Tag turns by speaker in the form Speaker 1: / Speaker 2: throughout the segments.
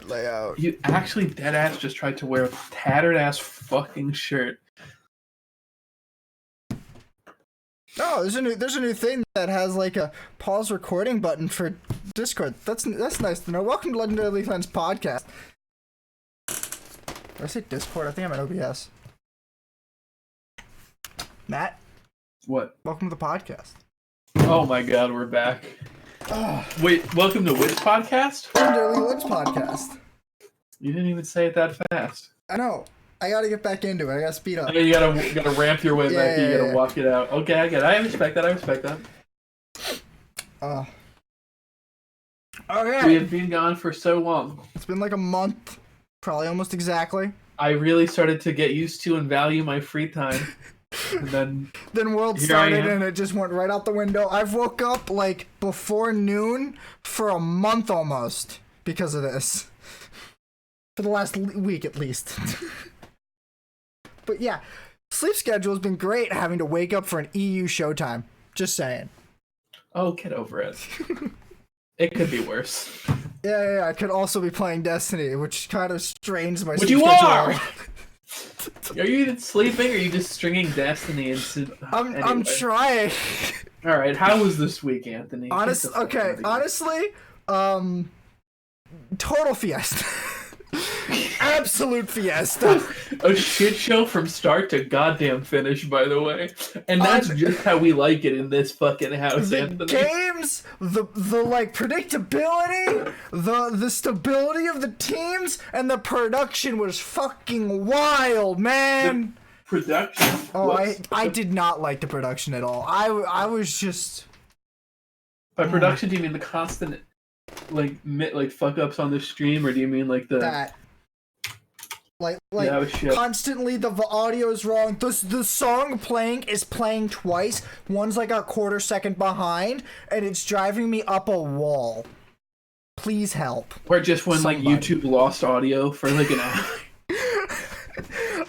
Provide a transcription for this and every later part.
Speaker 1: layout.
Speaker 2: You actually dead ass just tried to wear a tattered ass fucking shirt.
Speaker 1: Oh, there's a new thing that has like a pause recording button for Discord. That's nice to know. Welcome to Legendary League Legends podcast. Did I say Discord? I think I'm at OBS. Matt?
Speaker 2: What?
Speaker 1: Welcome to the podcast.
Speaker 2: Oh my god, we're back. Wait, welcome to which podcast?
Speaker 1: Legendary League Legends podcast.
Speaker 2: You didn't even say it that fast.
Speaker 1: I know. I gotta get back into it. I gotta speed up.
Speaker 2: You gotta ramp your way back. You gotta walk it out. Okay, I get it. I respect that.
Speaker 1: Okay.
Speaker 2: We have been gone for so long.
Speaker 1: It's been like a month. Probably almost exactly.
Speaker 2: I really started to get used to and value my free time. And then
Speaker 1: World started and it just went right out the window. I've woke up like before noon for a month almost because of this. For the last week at least. But yeah, sleep schedule has been great having to wake up for an EU showtime. Just saying.
Speaker 2: Oh, get over it. It could be worse.
Speaker 1: Yeah, I could also be playing Destiny, which kind of strains my
Speaker 2: sleep
Speaker 1: schedule.
Speaker 2: But you are! Are you even sleeping or are you just stringing Destiny into...
Speaker 1: I'm trying.
Speaker 2: Alright, how was this week, Anthony?
Speaker 1: Honestly, total fiesta. Absolute fiesta.
Speaker 2: A shit show from start to goddamn finish, by the way. And that's just how we like it in this fucking house, Anthony.
Speaker 1: Games, the like predictability, the stability of the teams, and the production was fucking wild, man.
Speaker 2: The production?
Speaker 1: Oh, I did not like the production at all. I was just...
Speaker 2: By production, do you mean the constant like fuck ups on the stream, or do you mean like the...
Speaker 1: That. Constantly the audio is wrong. The song playing is playing twice. One's like a quarter second behind, and it's driving me up a wall. Please help.
Speaker 2: Or just when somebody. Like YouTube lost audio for like an hour.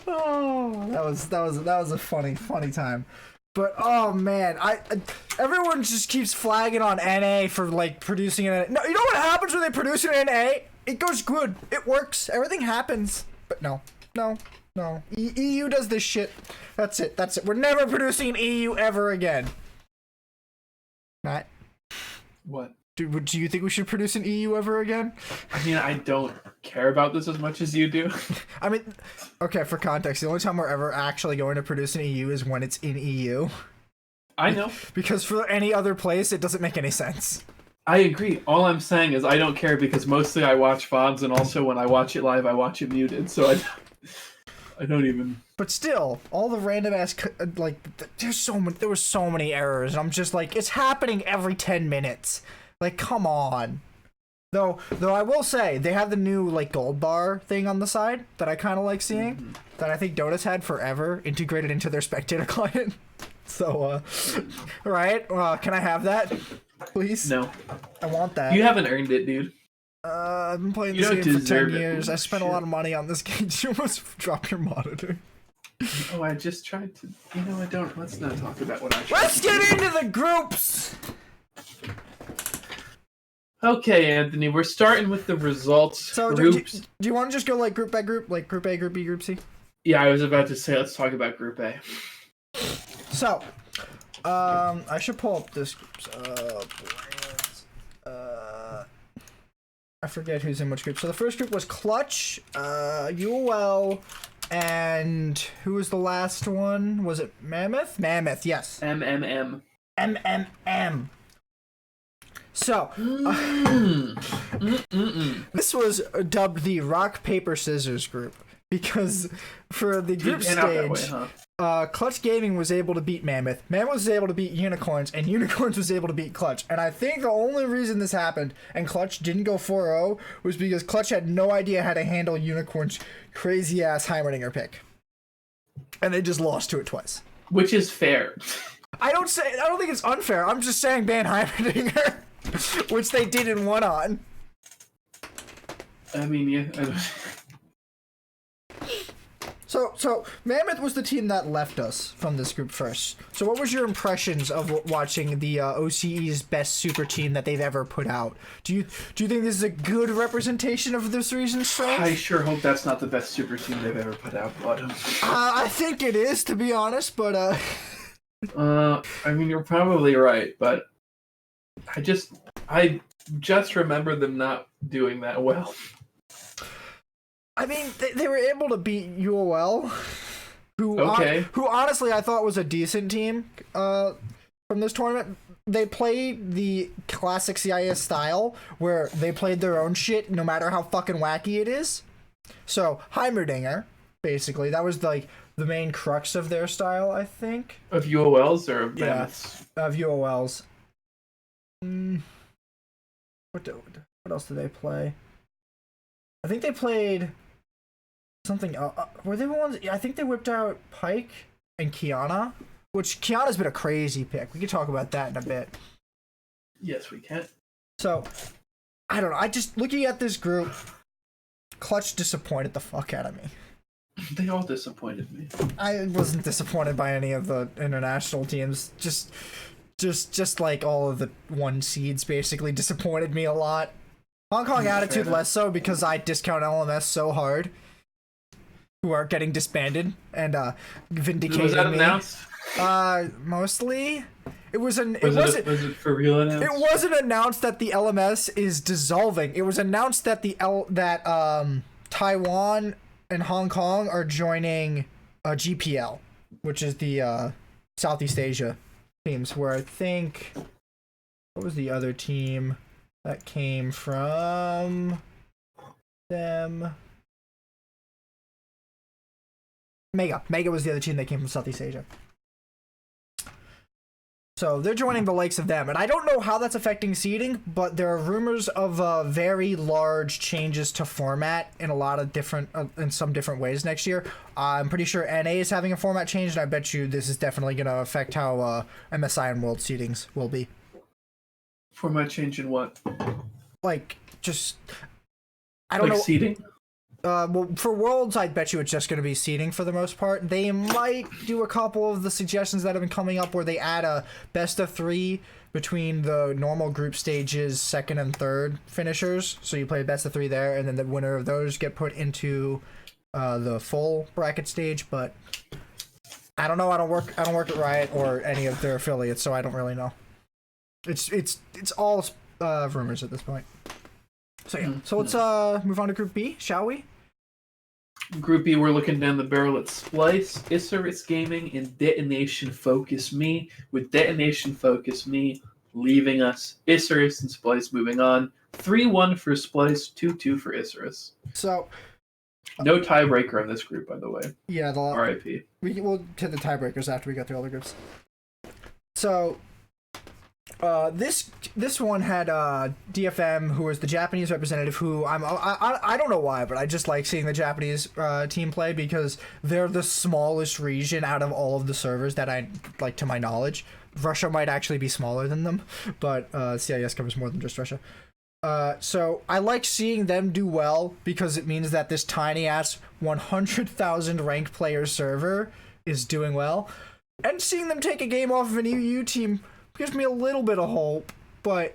Speaker 1: Oh, that was a funny time. But oh man, everyone just keeps flagging on NA for like producing an NA. No, you know what happens when they produce an NA? It goes good. It works. Everything happens. But no. EU does this shit. That's it. We're never producing an EU ever again. Matt?
Speaker 2: What?
Speaker 1: Do you think we should produce an EU ever again?
Speaker 2: I mean, I don't care about this as much as you do.
Speaker 1: I mean, okay, for context, the only time we're ever actually going to produce an EU is when it's in EU.
Speaker 2: I know.
Speaker 1: Because for any other place, it doesn't make any sense.
Speaker 2: I agree. All I'm saying is I don't care because mostly I watch VODs, and also when I watch it live, I watch it muted, so I don't even... But
Speaker 1: still, all the random ass, like, there were so many errors, and I'm just like, it's happening every 10 minutes. Like, come on. Though I will say, they have the new, like, gold bar thing on the side that I kind of like seeing, that I think Dota's had forever, integrated into their spectator client. So, right? Can I have that? Please?
Speaker 2: No.
Speaker 1: I want that.
Speaker 2: You haven't earned it, dude.
Speaker 1: I've been playing this game for 10 years. I spent a lot of money on this game. Did you almost drop your monitor?
Speaker 2: Oh, I just tried to... You know, I don't... Let's not talk about what I tried.
Speaker 1: Let's get into the groups!
Speaker 2: Okay, Anthony, we're starting with the results.
Speaker 1: So, do you want to just go, like, group by group? Like, group A, group B, group C?
Speaker 2: Yeah, I was about to say, let's talk about group A.
Speaker 1: So... I should pull up this group's I forget who's in which group. So the first group was Clutch, UOL, and who was the last one? Was it Mammoth? Mammoth, yes.
Speaker 2: MMM.
Speaker 1: MMM. So, this was dubbed the Rock, Paper, Scissors group. Because for the group stage, Clutch Gaming was able to beat Mammoth. Mammoth was able to beat Unicorns, and Unicorns was able to beat Clutch. And I think the only reason this happened, and Clutch didn't go 4-0, was because Clutch had no idea how to handle Unicorn's crazy-ass Heimerdinger pick. And they just lost to it twice.
Speaker 2: Which is fair.
Speaker 1: I don't think it's unfair. I'm just saying ban Heimerdinger, which they did in one on.
Speaker 2: I mean, yeah.
Speaker 1: So So Mammoth was the team that left us from this group first. So what was your impressions of watching the OCE's best super team that they've ever put out? Do you think this is a good representation of this region's strength?
Speaker 2: I sure hope that's not the best super team they've ever put out, but
Speaker 1: I think it is, to be honest, but
Speaker 2: I mean, you're probably right, but I just remember them not doing that well.
Speaker 1: I mean, they were able to beat UOL, who honestly I thought was a decent team from this tournament. They played the classic CIS style, where they played their own shit no matter how fucking wacky it is. So, Heimerdinger, basically, that was like the main crux of their style, I think.
Speaker 2: Of UOLs or of Mammoths?
Speaker 1: Yeah, of UOLs. What else did they play? I think they played something. Were they the ones? I think they whipped out Pike and Kiana, which Kiana's been a crazy pick. We can talk about that in a bit.
Speaker 2: Yes, we can.
Speaker 1: So, I don't know. I just looking at this group, Clutch disappointed the fuck out of me.
Speaker 2: They all disappointed me.
Speaker 1: I wasn't disappointed by any of the international teams. Just like all of the 1 seeds basically disappointed me a lot. Hong Kong Attitude less so because I discount LMS so hard, who are getting disbanded and vindicating
Speaker 2: Was that
Speaker 1: me.
Speaker 2: announced?
Speaker 1: Mostly. Was it
Speaker 2: for real announced?
Speaker 1: It wasn't announced that the LMS is dissolving. It was announced that Taiwan and Hong Kong are joining GPL, which is the Southeast Asia teams, where I think, what was the other team that came from them? Mega was the other team that came from Southeast Asia. So they're joining the likes of them, and I don't know how that's affecting seeding, but there are rumors of very large changes to format in a lot of different, in some different ways next year. I'm pretty sure NA is having a format change, and I bet you this is definitely going to affect how MSI and World seedings will be.
Speaker 2: Format change in what?
Speaker 1: Like, just, I don't know.
Speaker 2: Like seeding?
Speaker 1: Well, for Worlds, I bet you it's just going to be seeding for the most part. They might do a couple of the suggestions that have been coming up where they add a best of 3 between the normal group stages, 2nd and 3rd finishers. So you play best of 3 there, and then the winner of those get put into the full bracket stage. But I don't know. I don't work at Riot or any of their affiliates, so I don't really know. It's all rumors at this point. So yeah. So let's move on to Group B, shall we?
Speaker 2: Group B, we're looking down the barrel at Splice, Isurus Gaming, and Detonation Focus Me. With Detonation Focus Me leaving us, Isurus and Splice moving on. 3-1 for Splice, 2-2 for Isurus.
Speaker 1: So
Speaker 2: no tiebreaker in this group, by the way.
Speaker 1: Yeah,
Speaker 2: RIP.
Speaker 1: We'll hit the tiebreakers after we go through all the groups. So this one had DFM, who was the Japanese representative, who I don't know why, but I just like seeing the Japanese team play because they're the smallest region out of all of the servers that I like, to my knowledge. Russia might actually be smaller than them, but CIS covers more than just Russia. So I like seeing them do well because it means that this tiny ass 100,000 ranked player server is doing well, and seeing them take a game off of an EU team gives me a little bit of hope, but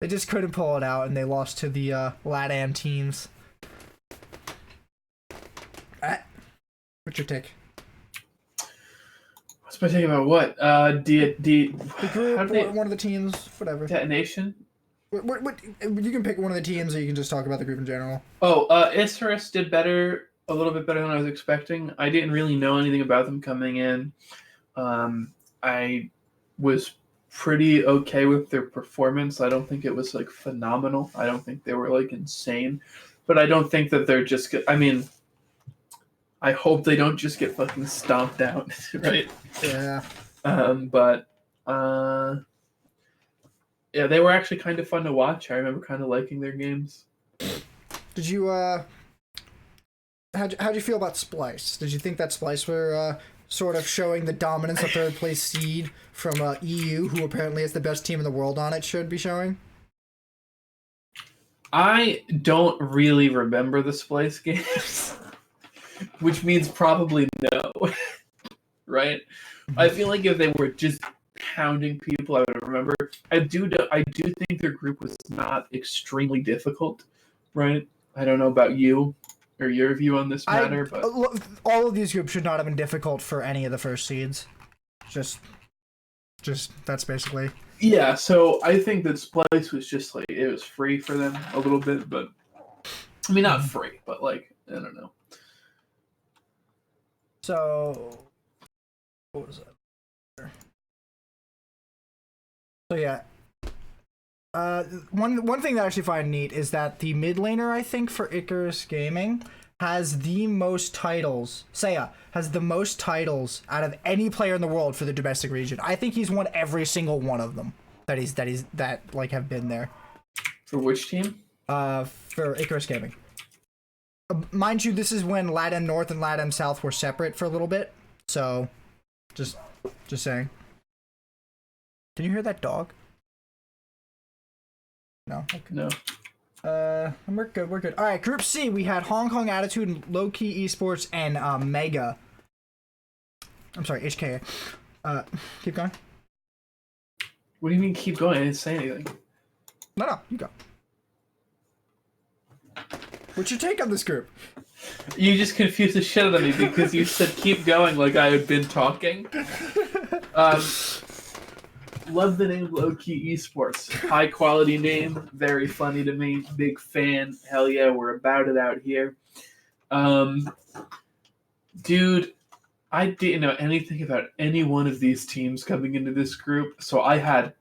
Speaker 1: they just couldn't pull it out, and they lost to the LATAM teams. What's your take?
Speaker 2: What's my take about what?
Speaker 1: The group, one of the teams, whatever.
Speaker 2: Detonation?
Speaker 1: What, you can pick one of the teams, or you can just talk about the group in general.
Speaker 2: Isurus did better, a little bit better than I was expecting. I didn't really know anything about them coming in. I was pretty okay with their performance. I don't think it was like phenomenal. I don't think they were like insane, but I don't think that they're just good. I mean, I hope they don't just get fucking stomped out, right?
Speaker 1: Yeah.
Speaker 2: Yeah, they were actually kind of fun to watch. I remember kind of liking their games.
Speaker 1: Did you how'd you feel about Splice? Did you think that Splice were sort of showing the dominance of third place seed from EU, who apparently is the best team in the world on it, should be showing?
Speaker 2: I don't really remember the Splice games, which means probably no, right? I feel like if they were just pounding people, I would remember. I do think their group was not extremely difficult, right? I don't know about you or your view on this matter, but
Speaker 1: all of these groups should not have been difficult for any of the first seeds. Just that's basically.
Speaker 2: Yeah, so I think that Splice was just like it was free for them a little bit, but I mean not free, but like I don't know.
Speaker 1: So what was that? So yeah. One thing that I actually find neat is that the mid laner, I think, for Icarus Gaming has the most titles. Seiya has the most titles out of any player in the world for the domestic region. I think he's won every single one of them that like have been there.
Speaker 2: For which team?
Speaker 1: For Icarus Gaming. Mind you, this is when LATAM North and LATAM South were separate for a little bit. So, just saying. Can you hear that dog? No. Okay.
Speaker 2: No.
Speaker 1: We're good. All right, Group C, we had Hong Kong Attitude and Low Key Esports and Mega. I'm sorry, HK. Keep going.
Speaker 2: What do you mean keep going? I didn't say anything.
Speaker 1: No, you go. What's your take on this group?
Speaker 2: You just confused the shit out of me because you said keep going like I had been talking. Love the name Low Key Esports. High quality name, very funny to me. Big fan. Hell yeah, we're about it out here. Dude, I didn't know anything about any one of these teams coming into this group, so I had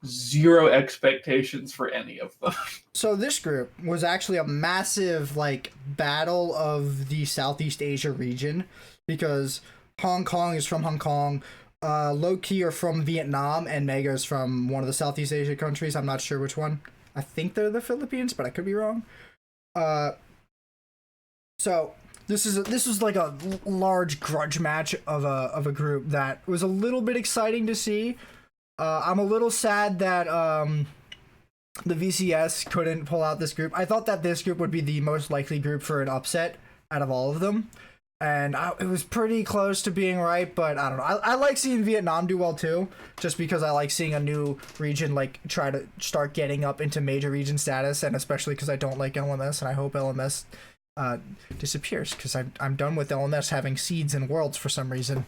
Speaker 2: zero expectations for any of them.
Speaker 1: So this group was actually a massive like battle of the Southeast Asia region because Hong Kong is from Hong Kong. Low Key are from Vietnam, and Mega is from one of the Southeast Asia countries. I'm not sure which one. I think they're the Philippines, but I could be wrong. So this was like a large grudge match of a group that was a little bit exciting to see. I'm a little sad that the VCS couldn't pull out this group. I thought that this group would be the most likely group for an upset out of all of them. And it was pretty close to being right, but I don't know. I like seeing Vietnam do well too, just because I like seeing a new region like try to start getting up into major region status, and especially because I don't like LMS, and I hope LMS disappears because I'm done with LMS having seeds in worlds for some reason.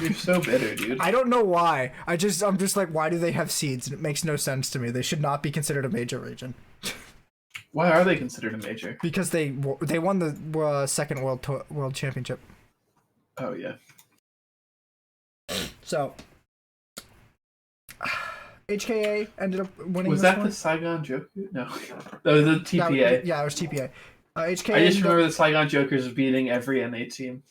Speaker 2: You're so bitter, dude.
Speaker 1: I don't know why. I'm just like, why do they have seeds? It makes no sense to me. They should not be considered a major region.
Speaker 2: Why are they considered a major?
Speaker 1: Because they won the second world championship.
Speaker 2: Oh yeah.
Speaker 1: So HKA ended up winning.
Speaker 2: Was that the Saigon Joker? No, that was the TPA.
Speaker 1: Yeah, it was TPA. HKA.
Speaker 2: I just remember the Saigon Jokers beating every NA team.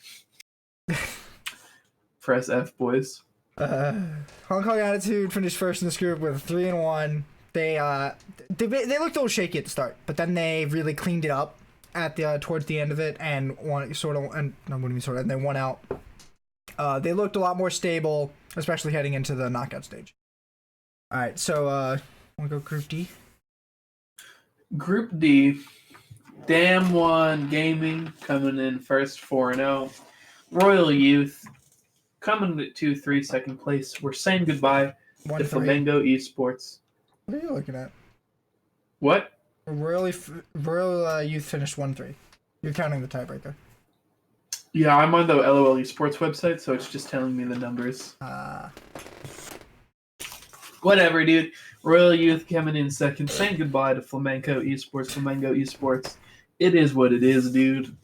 Speaker 2: Press F, boys.
Speaker 1: Hong Kong Attitude finished first in this group with 3-1. They looked a little shaky at the start, but then they really cleaned it up at the towards the end of it and they won out. They looked a lot more stable, especially heading into the knockout stage. All right, so want to go Group D?
Speaker 2: Group D, Damn One Gaming coming in first 4-0. Royal Youth coming at 2-3 second place. We're saying goodbye to Flamengo Esports.
Speaker 1: What are you looking at?
Speaker 2: What?
Speaker 1: Royal Youth finished 1-3. You're counting the tiebreaker.
Speaker 2: Yeah, I'm on the LOL Esports website, so it's just telling me the numbers. Whatever, dude. Royal Youth coming in second, saying goodbye to Flamengo Esports. It is what it is, dude.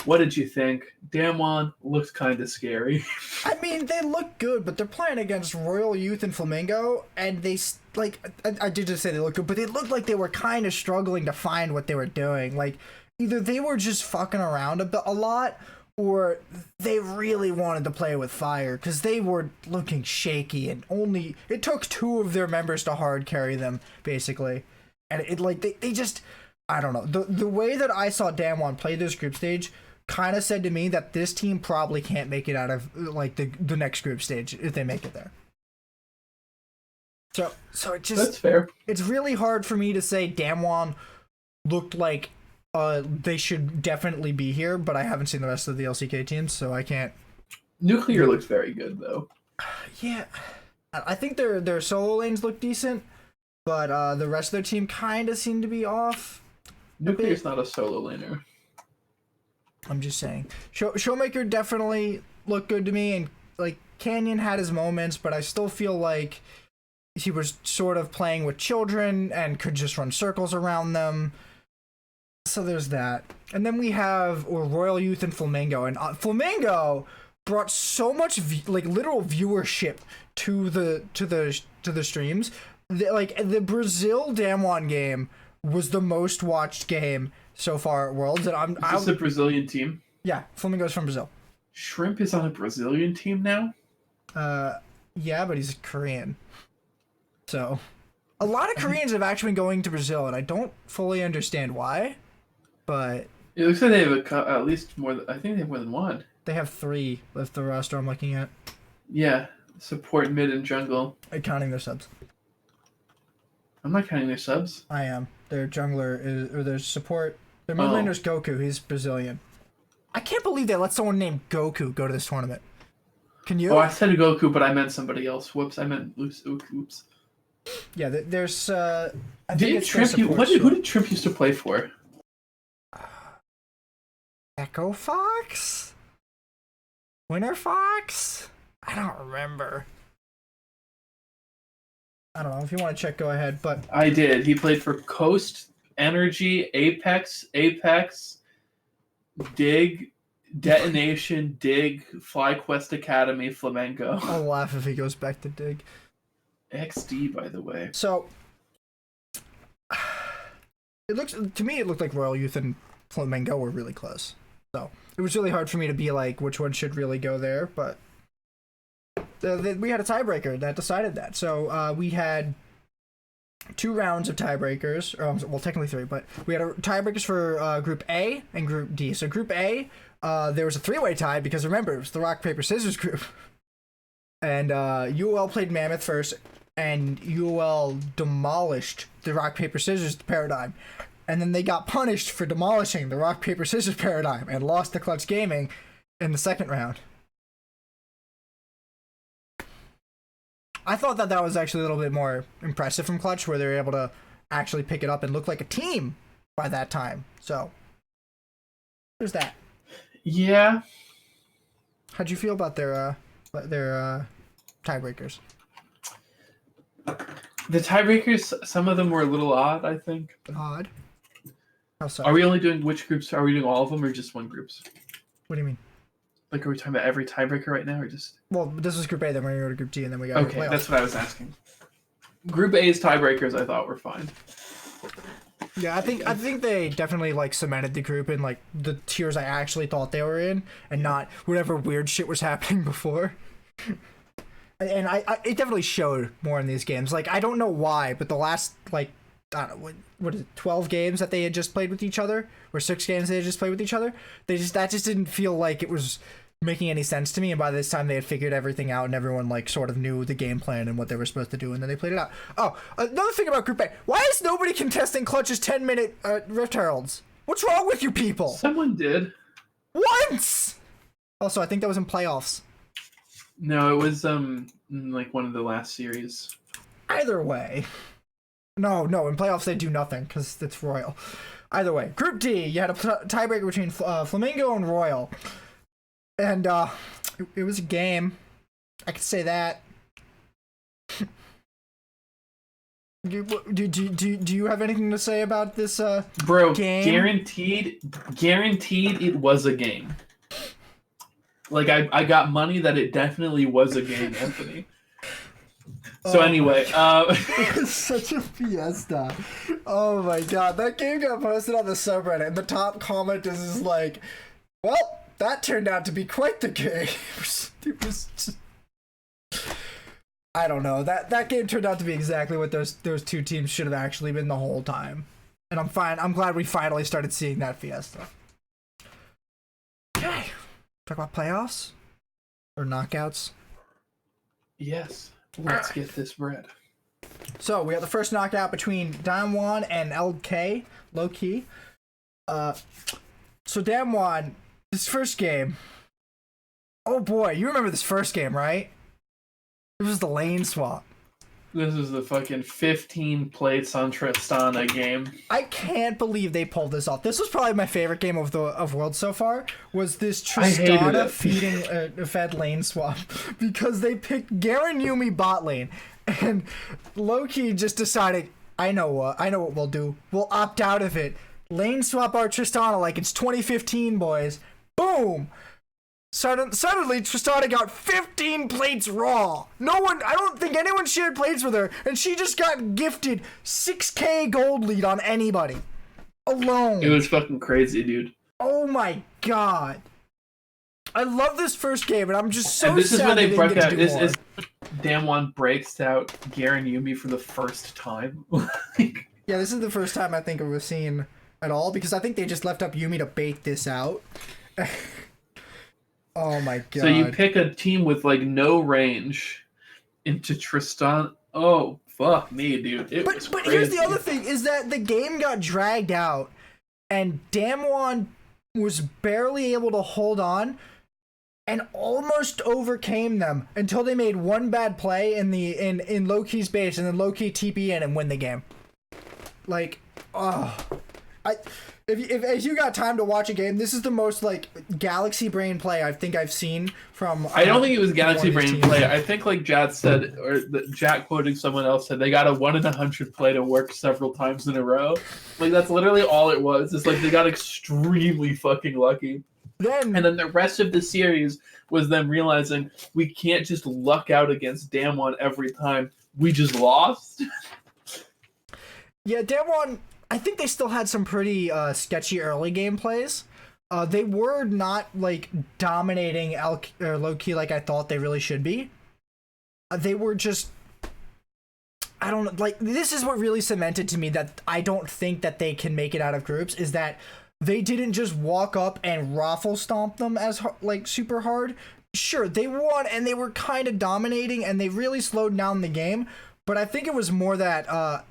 Speaker 2: What did you think? Damn One looks kind of scary.
Speaker 1: I mean, they look good, but they're playing against Royal Youth and Flamengo, and they, like, I did just say they look good, but they looked like they were kind of struggling to find what they were doing. Like, either they were just fucking around a lot, or they really wanted to play with fire, because they were looking shaky, and it took 2 of their members to hard carry them, basically. And they just, I don't know. The way that I saw Damwon play this group stage kind of said to me that this team probably can't make it out of like the next group stage if they make it there. So it just,
Speaker 2: that's fair.
Speaker 1: It's really hard for me to say Damwon looked like they should definitely be here, but I haven't seen the rest of the LCK teams, so I can't.
Speaker 2: Nuclear looks very good though.
Speaker 1: Yeah, I think their solo lanes look decent, but the rest of their team kind of seem to be off.
Speaker 2: Nuclear's not a solo laner.
Speaker 1: I'm just saying. Showmaker definitely looked good to me, and like Canyon had his moments, but I still feel like he was sort of playing with children and could just run circles around them. So there's that. And then we have Royal Youth and Flamingo, and Flamingo brought so much literal viewership to the streams. The Brazil Damwon game was the most watched game so far at Worlds, and
Speaker 2: Is this a Brazilian team?
Speaker 1: Yeah, Flamingo's from Brazil.
Speaker 2: Shrimp is on a Brazilian team now?
Speaker 1: Yeah, but he's Korean. So, a lot of Koreans have actually been going to Brazil, and I don't fully understand why, but...
Speaker 2: It looks like they have at least more than... I think they have more than one.
Speaker 1: They have 3 with the roster I'm looking at.
Speaker 2: Yeah, support, mid, and jungle.
Speaker 1: I'm counting their subs.
Speaker 2: I'm not counting their subs.
Speaker 1: I am. Their jungler is... Or their support... Their mid laner's Goku. He's Brazilian. I can't believe they let someone named Goku go to this tournament. Can you?
Speaker 2: Oh, I said Goku, but I meant somebody else. Whoops, I meant Oops.
Speaker 1: Yeah, there's... I think
Speaker 2: did Trimp... Who did Trimp used to play for?
Speaker 1: Echo Fox? Winter Fox? I don't remember. I don't know. If you want to check, go ahead, but...
Speaker 2: I did. He played for Coast, Energy, Apex, Dig, Detonation, Dig, FlyQuest Academy, Flamengo.
Speaker 1: I'll laugh if he goes back to Dig.
Speaker 2: XD, by the way.
Speaker 1: So, to me, it looked like Royal Youth and Flamengo were really close. So, it was really hard for me to be like, which one should really go there, but we had a tiebreaker that decided that. So, we had 2 rounds of tiebreakers, well, technically 3, but we had tiebreakers for Group A and Group D. So, Group A, there was a 3-way tie because remember, it was the rock, paper, scissors group. And UOL played Mammoth first, and UOL demolished the rock, paper, scissors paradigm. And then they got punished for demolishing the rock, paper, scissors paradigm and lost to Clutch Gaming in the second round. I thought that was actually a little bit more impressive from Clutch, where they were able to actually pick it up and look like a team by that time. So, there's that.
Speaker 2: Yeah.
Speaker 1: How'd you feel about their tiebreakers?
Speaker 2: The tiebreakers, some of them were a little odd, I think.
Speaker 1: Odd? How so?
Speaker 2: Are we only doing which groups? Are we doing all of them or just one groups?
Speaker 1: What do you mean?
Speaker 2: Like, are we talking about every tiebreaker right now or just...
Speaker 1: Well, this is Group A, then we're going to go to Group D, and then we got
Speaker 2: Okay, that's what I was asking. Group A's tiebreakers I thought were fine.
Speaker 1: Yeah, I think they definitely like cemented the group in like the tiers I actually thought they were in, and not whatever weird shit was happening before. And it definitely showed more in these games. Like, I don't know why, but the last like I don't know what is it, 12 games that they had just played with each other, or 6 games they had just played with each other, that just didn't feel like it was making any sense to me. And by this time they had figured everything out, and everyone like sort of knew the game plan and what they were supposed to do, and then they played it out. Oh, another thing about Group A: why is nobody contesting Clutch's 10-minute Rift Heralds? What's wrong with you people?
Speaker 2: Someone did.
Speaker 1: Once. Also, I think that was in playoffs.
Speaker 2: No, it was like one of the last series.
Speaker 1: Either way. No, in playoffs they do nothing because it's Royal. Either way, Group D, you had a tiebreaker between Flamingo and Royal, and it was a game. I could say that. Do you have anything to say about this
Speaker 2: Bro,
Speaker 1: game?
Speaker 2: Guaranteed it was a game. Like, I got money that it definitely was a game, Anthony. So anyway,
Speaker 1: it was such a fiesta. Oh my god, that game got posted on the subreddit, and the top comment is like, well, that turned out to be quite the game. It was just... I don't know. That game turned out to be exactly what those 2 teams should have actually been the whole time. And I'm fine. I'm glad we finally started seeing that fiesta. Okay. Talk about playoffs? Or knockouts?
Speaker 2: Yes. Let's get this bread.
Speaker 1: So we have the first knockout between Damwon and LK, low key. So Damwon, this first game. Oh boy, you remember this first game, right? It was the lane swap.
Speaker 2: This is the fucking 15 plates on Tristana game.
Speaker 1: I can't believe they pulled this off. This was probably my favorite game of Worlds so far. Was this Tristana feeding a fed lane swap because they picked Garen Yumi bot lane, and Loki just decided, I know what we'll do. We'll opt out of it. Lane swap our Tristana like it's 2015, boys. Boom. Suddenly, Tristana got 15 plates raw. I don't think anyone shared plates with her, and she just got gifted 6k gold lead on anybody. Alone.
Speaker 2: It was fucking crazy, dude.
Speaker 1: Oh my god. I love this first game, and I'm just so sad.
Speaker 2: And this is when they broke out. This is Damwon breaks out Garen Yumi for the first time.
Speaker 1: Yeah, this is the first time I think it was seen at all, because I think they just left up Yumi to bait this out. Oh my god.
Speaker 2: So you pick a team with like no range into Tristan. Oh, fuck me, dude. But
Speaker 1: here's the other thing, is that the game got dragged out and Damwon was barely able to hold on and almost overcame them until they made one bad play in Loki's base, and then Loki TP in and win the game. Like, If you got time to watch a game, this is the most like galaxy brain play I think I've seen from.
Speaker 2: I don't think it was galaxy brain play. I think like Jack said, or Jack quoting someone else said, they got a 1 in 100 play to work several times in a row. Like that's literally all it was. It's like they got extremely fucking lucky. And then the rest of the series was them realizing we can't just luck out against Damwon every time. We just lost.
Speaker 1: Yeah, Damwon. I think they still had some pretty sketchy early gameplays. They were not like dominating low-key like I thought they really should be. They were just, I don't know, like this is what really cemented to me that I don't think that they can make it out of groups, is that they didn't just walk up and raffle stomp them as like super hard. Sure, they won and they were kind of dominating and they really slowed down the game, but I think it was more that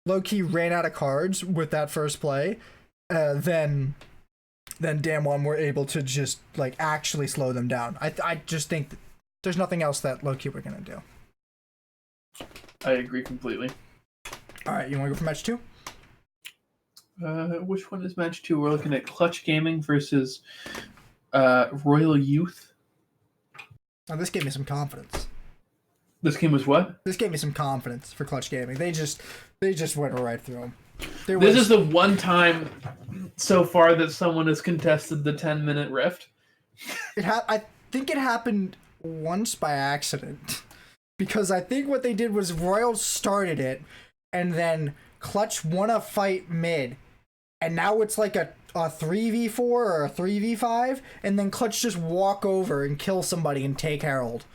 Speaker 1: Low-key ran out of cards with that first play, then Damwon were able to just like actually slow them down. I just think there's nothing else that Low-key were gonna do.
Speaker 2: I agree completely.
Speaker 1: All right, you want to go for match 2?
Speaker 2: Which one is match 2? We're looking at Clutch Gaming versus Royal Youth.
Speaker 1: Now this gave me some confidence.
Speaker 2: This game was what?
Speaker 1: This gave me some confidence for Clutch Gaming. They just went right through them.
Speaker 2: This is the one time so far that someone has contested the 10-minute rift.
Speaker 1: I think it happened once by accident, because I think what they did was Royal started it, and then Clutch won a fight mid, and now it's like a 3v4 or a 3v5, and then Clutch just walk over and kill somebody and take Herald.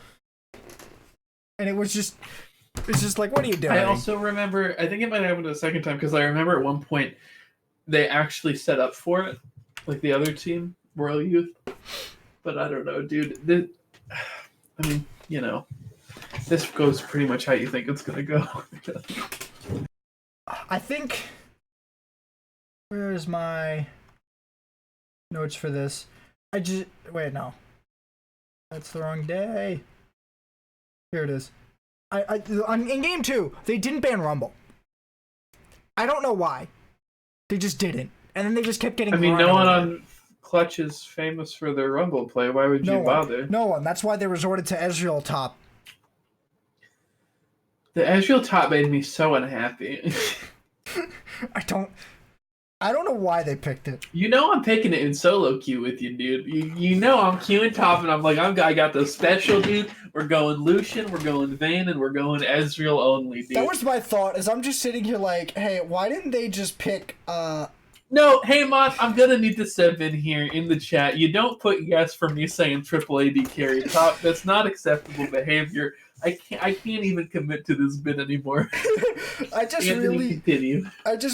Speaker 1: And it's just like, what are you doing?
Speaker 2: I also remember, I think it might have happened a second time, because I remember at one point they actually set up for it, like the other team, Royal Youth. But I don't know, dude. I mean, you know, this goes pretty much how you think it's going to go.
Speaker 1: I think, where's my notes for this? Wait, no. That's the wrong day. Here it is. In game 2, they didn't ban Rumble. I don't know why. They just didn't. And then they just kept getting.
Speaker 2: I mean, no one on Clutch is famous for their Rumble play. Why would you bother?
Speaker 1: No one. That's why they resorted to Ezreal top.
Speaker 2: The Ezreal top made me so unhappy.
Speaker 1: I don't know why they picked it.
Speaker 2: You know I'm picking it in solo queue with you, dude. You know I'm queuing top, and I'm like, I got the special, dude. We're going Lucian, we're going Vayne, and we're going Ezreal only, dude.
Speaker 1: That was my thought, is I'm just sitting here like, hey, why didn't they just pick,
Speaker 2: No, hey, Mon, I'm gonna need to step in here in the chat. You don't put yes for me saying triple AD carry top. That's not acceptable behavior. I can't even commit to this bit anymore.
Speaker 1: I just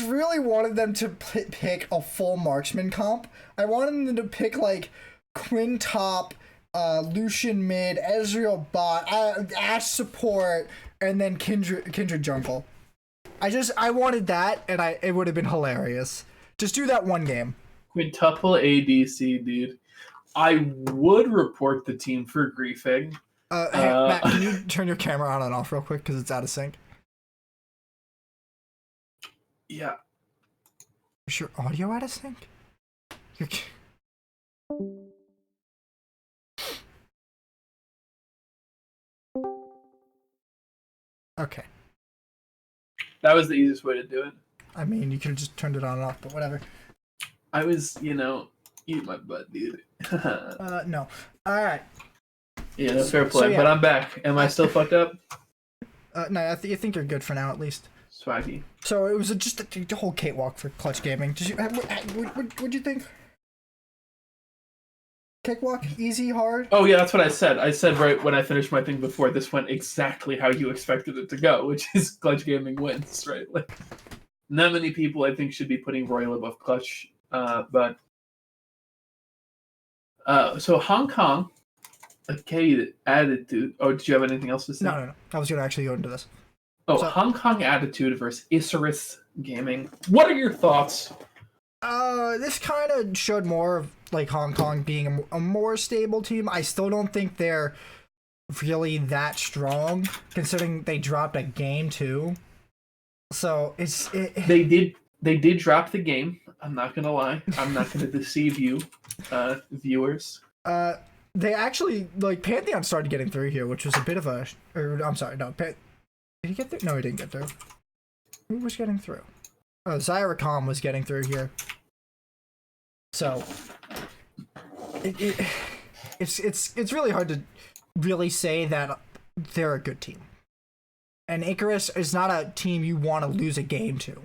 Speaker 1: really wanted them to pick a full marksman comp. I wanted them to pick like Quinn top, Lucian mid, Ezreal bot, Ashe support, and then Kindred jungle. I wanted that, and it would have been hilarious. Just do that one game.
Speaker 2: Quintuple ADC, dude. I would report the team for griefing.
Speaker 1: Hey, Matt, can you turn your camera on and off real quick because it's out of sync?
Speaker 2: Yeah.
Speaker 1: Is your audio out of sync? Okay.
Speaker 2: That was the easiest way to do it.
Speaker 1: I mean, you could have just turned it on and off, but whatever.
Speaker 2: I was, eat my butt, dude.
Speaker 1: No. All right.
Speaker 2: Yeah, that's fair play. So, yeah. But I'm back. Am I still fucked up?
Speaker 1: No, I think you're good for now, at least.
Speaker 2: Swaggy.
Speaker 1: So it was just a whole cakewalk for Clutch Gaming. What'd you think? Cakewalk? Easy? Hard?
Speaker 2: Oh, yeah, that's what I said. I said right when I finished my thing before, this went exactly how you expected it to go, which is Clutch Gaming wins, right? Like, not many people, I think, should be putting Royal above Clutch, but... So Hong Kong, okay, attitude... Oh, did you have anything else to say?
Speaker 1: No. I was going to actually go into this.
Speaker 2: Oh, so, Hong Kong Attitude versus Isurus Gaming. What are your thoughts?
Speaker 1: This kind of showed more of like Hong Kong being a more stable team. I still don't think they're really that strong, considering they dropped a game too. So they
Speaker 2: did drop the game. I'm not gonna lie. I'm not gonna deceive you, viewers.
Speaker 1: They actually Pantheon started getting through here, which was a bit of a. I'm sorry, no. Did he get through? No, he didn't get through. Who was getting through? Oh, Zyracom was getting through here. So it's really hard to really say that they're a good team. And Icarus is not a team you want to lose a game to.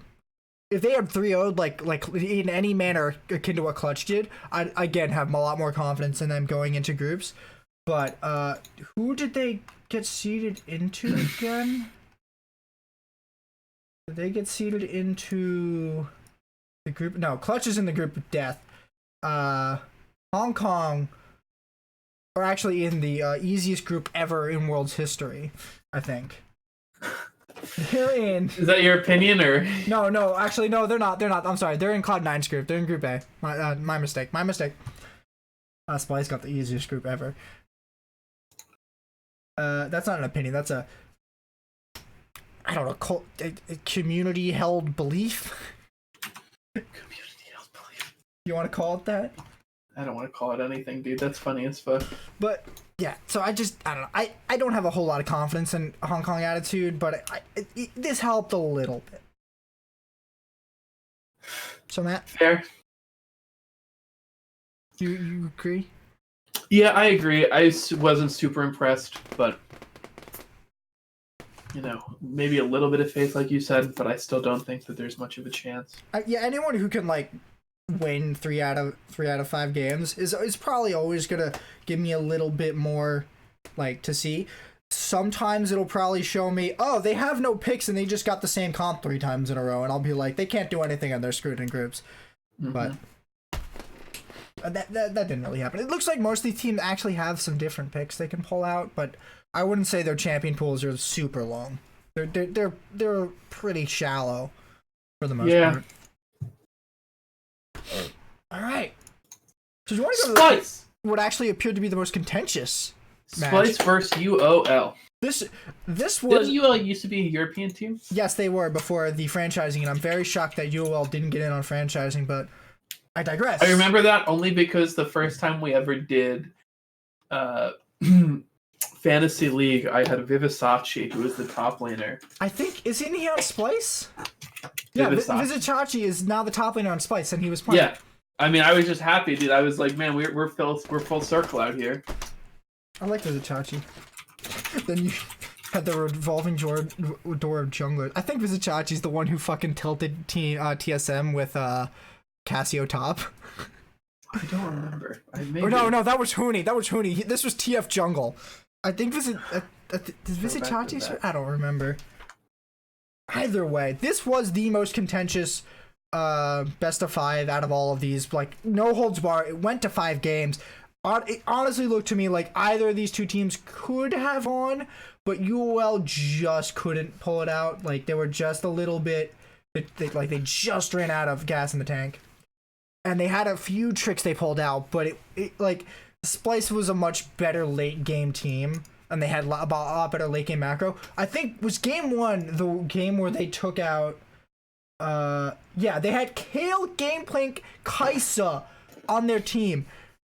Speaker 1: If they had 3-0'd like in any manner akin to what Clutch did, I'd again have a lot more confidence in them going into groups. But who did they get seeded into again? Did they get seeded into the group? No, Clutch is in the group of death. Hong Kong are actually in the easiest group ever in world's history, I think. They're in.
Speaker 2: Is that your opinion, or?
Speaker 1: No, actually, no, they're not. I'm sorry. They're in Cloud9's group. They're in Group A. My mistake. Splice got the easiest group ever. That's not an opinion. That's a community-held belief.
Speaker 2: Community-held belief.
Speaker 1: You want to call it that?
Speaker 2: I don't want to call it anything, dude. That's funny as fuck.
Speaker 1: But yeah, so I don't know. I don't have a whole lot of confidence in Hong Kong Attitude, but this helped a little bit. So Matt,
Speaker 2: fair.
Speaker 1: You agree?
Speaker 2: Yeah, I agree. I wasn't super impressed, but maybe a little bit of faith, like you said, but I still don't think that there's much of a chance.
Speaker 1: Yeah, anyone who can win 3 out of 5 games is probably always gonna give me a little bit more to see. Sometimes it'll probably show me, oh, they have no picks and they just got the same comp 3 times in a row, and I'll be like, they can't do anything and they're screwed in groups. Mm-hmm. But that didn't really happen. It looks like most of these teams actually have some different picks they can pull out, but I wouldn't say their champion pools are super long. They're pretty shallow for the most part. All right. So do you want to go to what actually appeared to be the most contentious match?
Speaker 2: Splice versus UOL.
Speaker 1: This was.
Speaker 2: Didn't UOL used to be a European team?
Speaker 1: Yes, they were before the franchising, and I'm very shocked that UOL didn't get in on franchising, but I digress.
Speaker 2: I remember that only because the first time we ever did Fantasy League, I had Vivisachi, who was the top laner.
Speaker 1: I think, isn't he on Splice? Yeah, Vizichachi is now the top laner on Splice, and he was playing.
Speaker 2: Yeah, I mean, I was just happy, dude. I was like, man, we're full circle out here.
Speaker 1: I like Vizichachi. Then you had the revolving door of junglers. I think Vizichachi's the one who fucking tilted TSM with Cassio top.
Speaker 2: I don't remember.
Speaker 1: No, that was Huni. This was TF Jungle. I think Vizichachi's. I don't remember. Either way, this was the most contentious best of 5 out of all of these. No holds bar. It went to 5 games. It honestly looked to me like either of these two teams could have won, but UOL just couldn't pull it out. Like, they were just a little bit, they just ran out of gas in the tank. And they had a few tricks they pulled out, but like, Splice was a much better late game team, and they had a lot better late game macro. I think was game 1 the game where they took out, they had Kale, Gameplank, Kaisa on their team.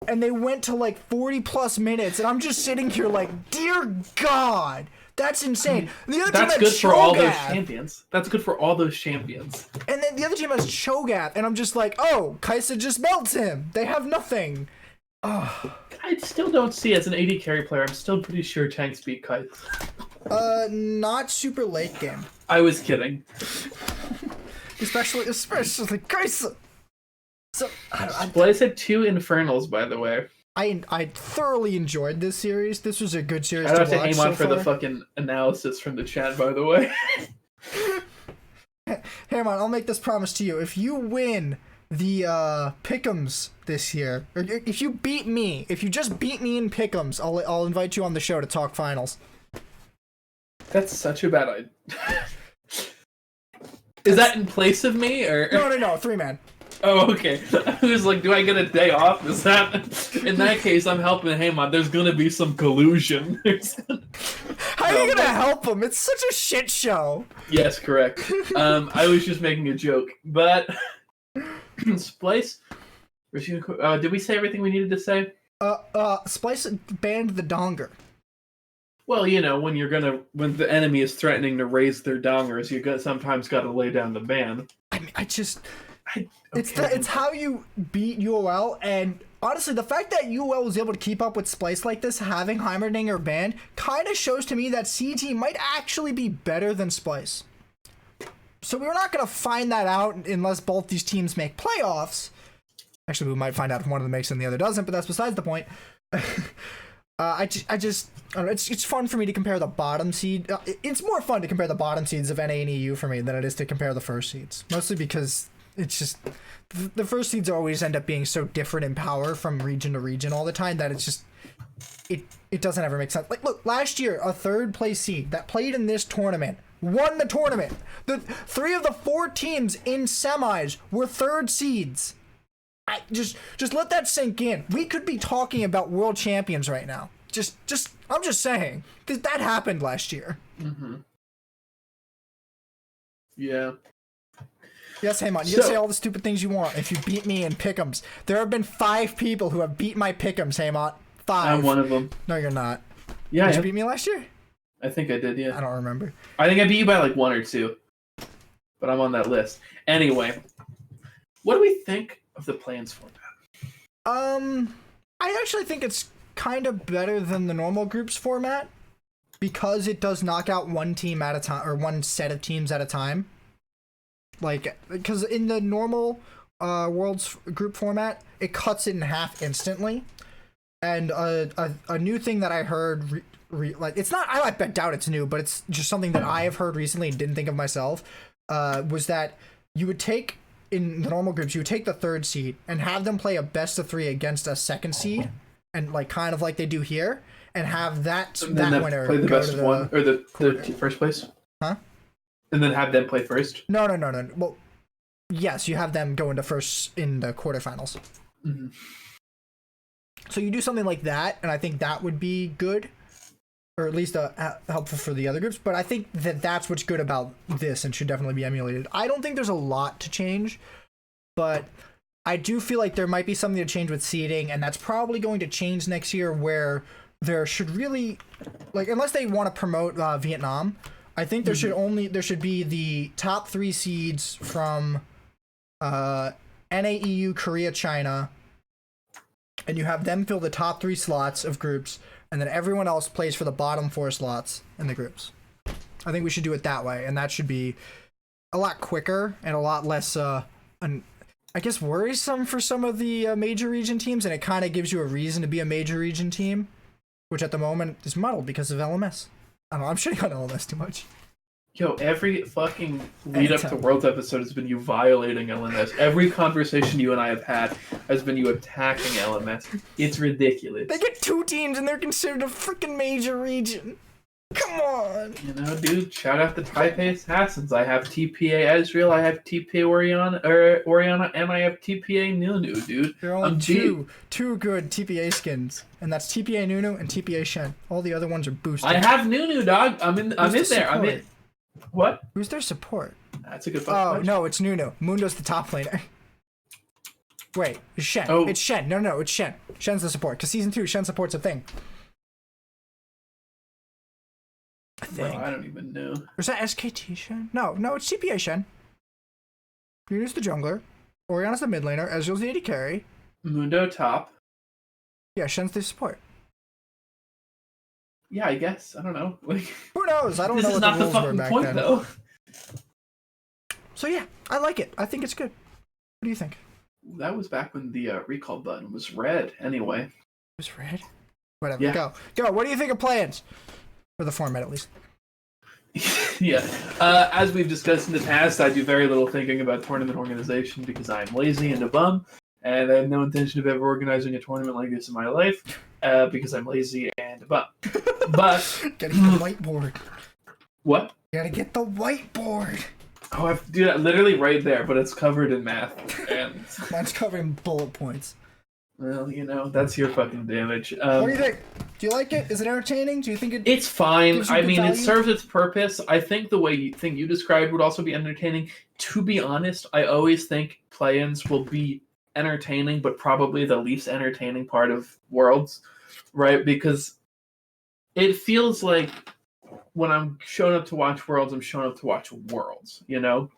Speaker 1: And they went to like 40 plus minutes, and I'm just sitting here like, dear God, that's insane. The other
Speaker 2: that's
Speaker 1: team
Speaker 2: good
Speaker 1: had
Speaker 2: for all those
Speaker 1: Cho'Gath.
Speaker 2: champions. That's good for all those champions.
Speaker 1: And then the other team has Cho'Gath, and I'm just like, oh, Kaisa just melts him. They have nothing. Oh.
Speaker 2: I still don't see as an AD carry player. I'm still pretty sure tanks beat Kaisa.
Speaker 1: Not super late game.
Speaker 2: I was kidding.
Speaker 1: especially Kaisa. So
Speaker 2: Splice had 2 Infernals, by the way.
Speaker 1: I thoroughly enjoyed this series. This was a good series
Speaker 2: Shout out
Speaker 1: to
Speaker 2: to
Speaker 1: watch
Speaker 2: Amon for the fucking analysis from the chat, by the way.
Speaker 1: Hey, man, I'll make this promise to you. If you win the Pick'ems this year, or if you just beat me in Pick'ems, I'll invite you on the show to talk finals.
Speaker 2: That's such a bad idea. Is that in place of me, or
Speaker 1: no, 3-man.
Speaker 2: Oh, okay. I was like, do I get a day off? Is that... In that case, I'm helping Haymon. There's gonna be some collusion.
Speaker 1: How are you gonna help him? It's such a shit show.
Speaker 2: Yes, correct. I was just making a joke. But... Splice? Did we say everything we needed to say?
Speaker 1: Splice banned the donger.
Speaker 2: Well, you know, when the enemy is threatening to raise their dongers, sometimes gotta lay down the ban.
Speaker 1: I mean, it's how you beat UOL, and honestly, the fact that UOL was able to keep up with Splice like this, having Heimerdinger banned, kind of shows to me that CT might actually be better than Splice. So we're not going to find that out unless both these teams make playoffs. Actually, we might find out if one of them makes it and the other doesn't, but that's besides the point. I don't know, it's fun for me to compare the bottom seed. It's more fun to compare the bottom seeds of NA and EU for me than it is to compare the first seeds. Mostly because it's just the first seeds always end up being so different in power from region to region all the time that it's just it doesn't ever make sense. Like, look, last year a 3rd place seed that played in this tournament won the tournament. The 3 of the 4 teams in semis were 3rd seeds. I just let that sink in. We could be talking about world champions right now. I'm just saying, because that happened last year.
Speaker 2: Mm-hmm. Yeah.
Speaker 1: Yes, Haymon, you can say all the stupid things you want if you beat me in Pick'ems. There have been 5 people who have beat my Pick'ems, Haymon. 5.
Speaker 2: I'm one of them.
Speaker 1: No, you're not.
Speaker 2: Yeah.
Speaker 1: Did you beat me last year?
Speaker 2: I think I did, yeah.
Speaker 1: I don't remember.
Speaker 2: I think I beat you by like 1 or 2. But I'm on that list. Anyway, what do we think of the plans format?
Speaker 1: I actually think it's kind of better than the normal groups format because it does knock out one team at a time, or one set of teams at a time. Like, because in the normal Worlds group format, it cuts it in half instantly. And a new thing that I heard, like, it's not, I doubt it's new, but it's just something that I have heard recently and didn't think of myself, was that you would take, in the normal groups, you would take the 3rd seed and have them play a best of 3 against a 2nd seed, and like kind of like they do here, and have that winner
Speaker 2: play the best of 1 or the first place.
Speaker 1: Huh?
Speaker 2: And then have them play first.
Speaker 1: No. Well, yes, you have them go into first in the quarterfinals.
Speaker 2: Mm-hmm.
Speaker 1: So you do something like that, and I think that would be good, or at least helpful for the other groups. But I think that that's what's good about this and should definitely be emulated. I don't think there's a lot to change, but I do feel like there might be something to change with seeding, and that's probably going to change next year, where there should really, like, unless they want to promote Vietnam, I think there should be the top 3 seeds from NA, EU, Korea, China, and you have them fill the top 3 slots of groups, and then everyone else plays for the bottom 4 slots in the groups. I think we should do it that way, and that should be a lot quicker and a lot less, I guess, worrisome for some of the major region teams, and it kind of gives you a reason to be a major region team, which at the moment is muddled because of LMS. I don't know, I'm shitting on LMS too much.
Speaker 2: Yo, every fucking lead up to Worlds episode has been you violating LNS. Every conversation you and I have had, has been you attacking LMS. It's ridiculous.
Speaker 1: They get 2 teams and they're considered a freaking major region. Come on.
Speaker 2: You know, dude, shout out the Taipei Assassins. I have TPA Ezreal, I have TPA Oriana, and I have TPA Nunu, dude.
Speaker 1: There are only two good TPA skins, and that's TPA Nunu and TPA Shen. All the other ones are boosted.
Speaker 2: I have Nunu, dog. I'm in there. I'm in. What?
Speaker 1: Who's their support?
Speaker 2: That's a good
Speaker 1: question.
Speaker 2: Oh,
Speaker 1: no, it's Nunu. Mundo's the top laner. Wait, it's Shen. Oh. It's Shen. No, it's Shen. Shen's the support. Because Season 2, Shen support's a thing.
Speaker 2: Bro, I don't even know.
Speaker 1: Or is that SKT Shen? No, it's TPA Shen. Nunu's the jungler. Oriana's the mid laner. Ezreal's the AD carry.
Speaker 2: Mundo top.
Speaker 1: Yeah, Shen's the support.
Speaker 2: Yeah, I guess. I don't know. Like,
Speaker 1: who knows? I don't know what the rules were back then. Though. So yeah, I like it. I think it's good. What do you think?
Speaker 2: That was back when the recall button was red. Anyway. It
Speaker 1: was red? Whatever. Yeah. Go. What do you think of plans? For the format, at least.
Speaker 2: Yeah. As we've discussed in the past, I do very little thinking about tournament organization because I'm lazy and a bum, and I have no intention of ever organizing a tournament like this in my life because I'm lazy and a bum. But
Speaker 1: gotta get the whiteboard.
Speaker 2: What?
Speaker 1: Gotta get the whiteboard.
Speaker 2: Oh, I do that literally right there, but it's covered in math. And
Speaker 1: mine's covered in bullet points.
Speaker 2: Well, you know, that's your fucking damage.
Speaker 1: What do you think? Do you like it? Is it entertaining? Do you think
Speaker 2: it's fine? I mean, it serves its purpose. I think the way you described would also be entertaining. To be honest, I always think play-ins will be entertaining, but probably the least entertaining part of Worlds, right? Because it feels like when I'm showing up to watch Worlds, I'm showing up to watch Worlds, you know?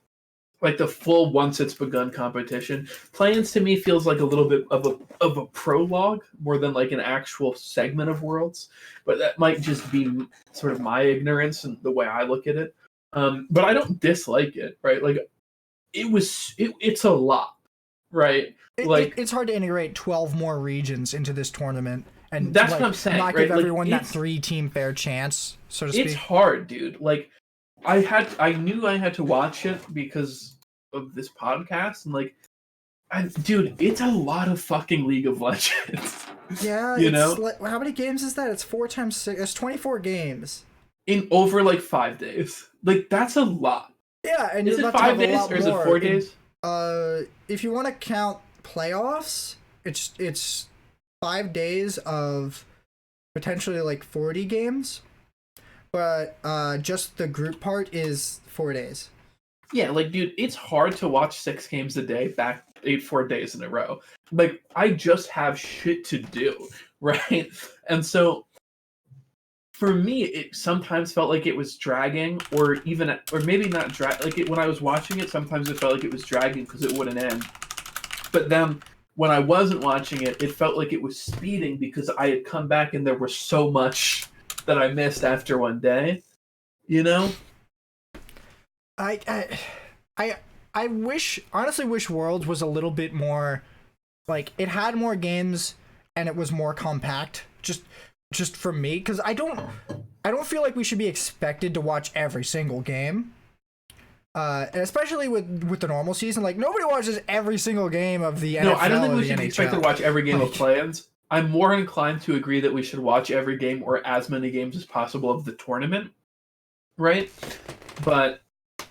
Speaker 2: Like the full once it's begun competition. Play-ins to me feels like a little bit of a prologue more than like an actual segment of Worlds. But that might just be sort of my ignorance and the way I look at it. But I don't dislike it, right? Like it's a lot, right?
Speaker 1: It's hard to integrate 12 more regions into this tournament. And
Speaker 2: that's what I'm saying.
Speaker 1: Not
Speaker 2: right?
Speaker 1: give everyone that 3-team fair chance, so to speak.
Speaker 2: It's hard, dude. Like I knew I had to watch it because of this podcast, and dude, it's a lot of fucking League of Legends.
Speaker 1: Yeah, you know. Like, how many games is that? It's 4 times 6. It's 24 games
Speaker 2: in over like 5 days. Like that's a lot.
Speaker 1: Yeah, and
Speaker 2: is it 5 days or is it 4 days?
Speaker 1: If you want to count playoffs, it's 5 days of potentially like 40 games. But just the group part is 4 days.
Speaker 2: Yeah, like, dude, it's hard to watch 6 games a day back 4 days in a row. Like, I just have shit to do, right? And so, for me, it sometimes felt like it was dragging, or maybe not drag. Like, when I was watching it, sometimes it felt like it was dragging because it wouldn't end. But then, when I wasn't watching it, it felt like it was speeding because I had come back and there was so much that I missed after one day, you know?
Speaker 1: I honestly wish Worlds was a little bit more, like, it had more games and it was more compact, just for me, because I don't feel like we should be expected to watch every single game, especially with the normal season. Like, nobody watches every single game of the NFL.
Speaker 2: No, I don't think we should be expected to watch every game of play-ins. I'm more inclined to agree that we should watch every game or as many games as possible of the tournament, right? But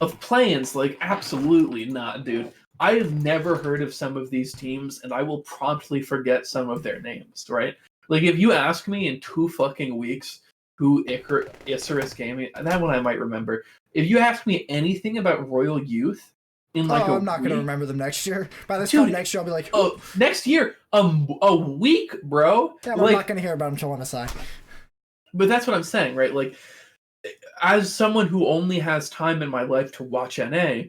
Speaker 2: of play-ins, like, absolutely not, dude. I have never heard of some of these teams, and I will promptly forget some of their names, right? Like, if you ask me in 2 fucking weeks who Icarus Gaming, that one I might remember. If you ask me anything about Royal Youth, I'm
Speaker 1: not going to remember them next year. By this time next year, I'll be like,
Speaker 2: oh, next year, a week, bro.
Speaker 1: Yeah, I'm not going to hear about them until MSI.
Speaker 2: But that's what I'm saying, right? Like, as someone who only has time in my life to watch NA,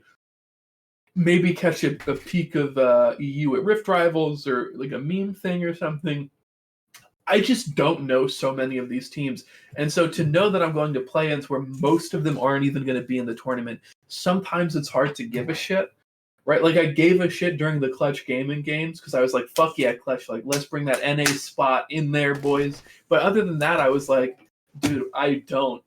Speaker 2: maybe catch a peek of EU at Rift Rivals or like a meme thing or something. I just don't know so many of these teams. And so to know that I'm going to play-ins where most of them aren't even going to be in the tournament, sometimes it's hard to give a shit, right? Like, I gave a shit during the Clutch Gaming games because I was like, fuck yeah, Clutch, like, let's bring that NA spot in there, boys. But other than that, I was like, dude, I don't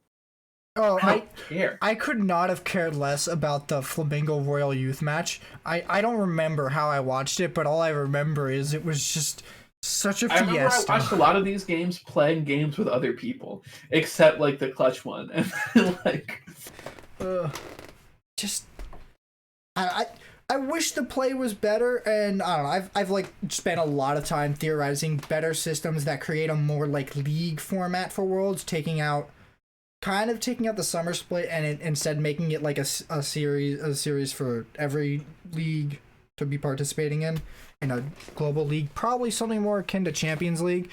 Speaker 1: Oh,
Speaker 2: I don't care.
Speaker 1: I could not have cared less about the Flamingo Royal Youth match. I don't remember how I watched it, but all I remember is it was just such a fiesta.
Speaker 2: I remember I watched a lot of these games playing games with other people, except like the clutch one, and like,
Speaker 1: just I wish the play was better, and I don't know. I've like spent a lot of time theorizing better systems that create a more like league format for Worlds, taking out the summer split and instead making it like a series for every league to be participating in a global league, probably something more akin to Champions League.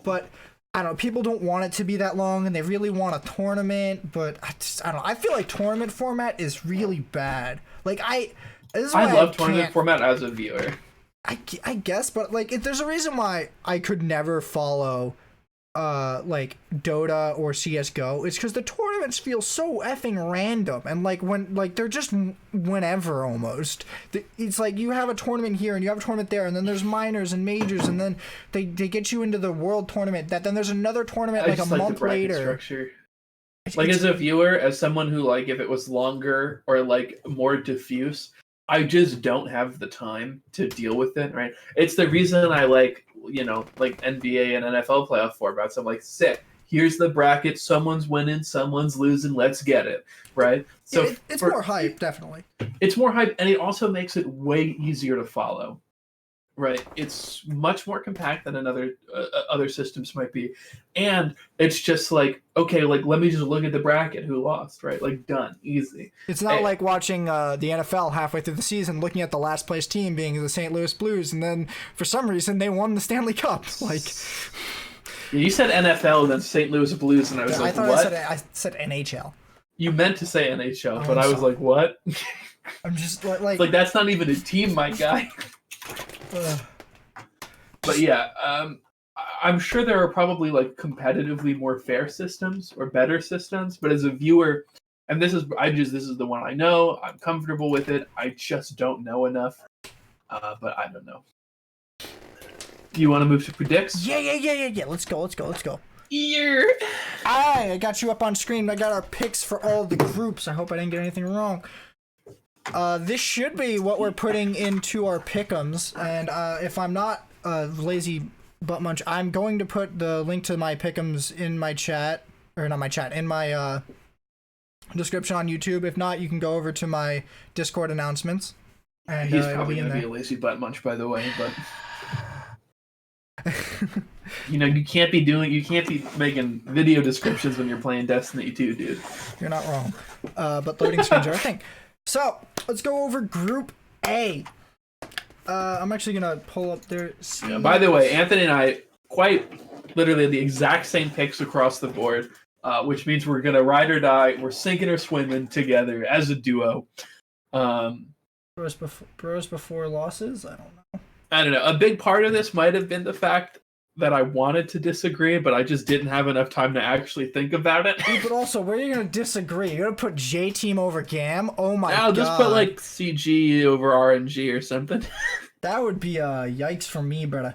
Speaker 1: But I don't know, people don't want it to be that long and they really want a tournament, but I don't know, I feel like tournament format is really bad. Like I love
Speaker 2: tournament format as a viewer.
Speaker 1: I guess, but like there's a reason why I could never follow like Dota or CS:GO. It's because the tournaments feel so effing random, and like when like they're just whenever almost. It's like you have a tournament here and you have a tournament there, and then there's minors and majors, and then they get you into the world tournament. Then there's another tournament like a month later.
Speaker 2: Structure. Like as a viewer, as someone who like if it was longer or like more diffuse, I just don't have the time to deal with it, right? It's the reason I like, you know, like NBA and NFL playoff formats. I'm like, sick. Here's the bracket. Someone's winning, someone's losing. Let's get it, right?
Speaker 1: So it's more hype, definitely.
Speaker 2: It's more hype, and it also makes it way easier to follow, right? It's much more compact than other systems might be, and it's just like, okay, like let me just look at the bracket, who lost, right? Like done, easy.
Speaker 1: It's not like watching the NFL halfway through the season, looking at the last place team being the St. Louis Blues, and then for some reason they won the Stanley Cup. Like,
Speaker 2: you said NFL and then St. Louis Blues, and I was like, what?
Speaker 1: I said NHL.
Speaker 2: You meant to say NHL, but I was like, what?
Speaker 1: I'm just like
Speaker 2: that's not even a team, my guy. But yeah, I'm sure there are probably like competitively more fair systems or better systems, but as a viewer, and this is the one I know, I'm comfortable with it. I just don't know enough, but I don't know. Do you want to move to predicts?
Speaker 1: Yeah. Let's go.
Speaker 2: Yeah.
Speaker 1: I got you up on screen. I got our picks for all the groups. I hope I didn't get anything wrong. This should be what we're putting into our pick'ems, and if I'm not lazy butt munch, I'm going to put the link to my pick'ems in my chat, or not my chat, in my description on YouTube. If not, you can go over to my Discord announcements. And
Speaker 2: he's probably going to be a lazy butt munch, by the way, but you know, you can't be making video descriptions when you're playing Destiny 2, dude.
Speaker 1: You're not wrong. But loading screens are a thing. So let's go over Group A. I'm actually gonna pull up their.
Speaker 2: Yeah, by the way, Anthony and I quite literally the exact same picks across the board, which means we're gonna ride or die. We're sinking or swimming together as a duo.
Speaker 1: Bros before losses.
Speaker 2: I don't know. A big part of this might have been the fact that I wanted to disagree, but I just didn't have enough time to actually think about it.
Speaker 1: But also, where are you going to disagree? You're going to put J-Team over GAM? Oh my god.
Speaker 2: I'll just put like CG over RNG or something.
Speaker 1: That would be yikes for me, brother.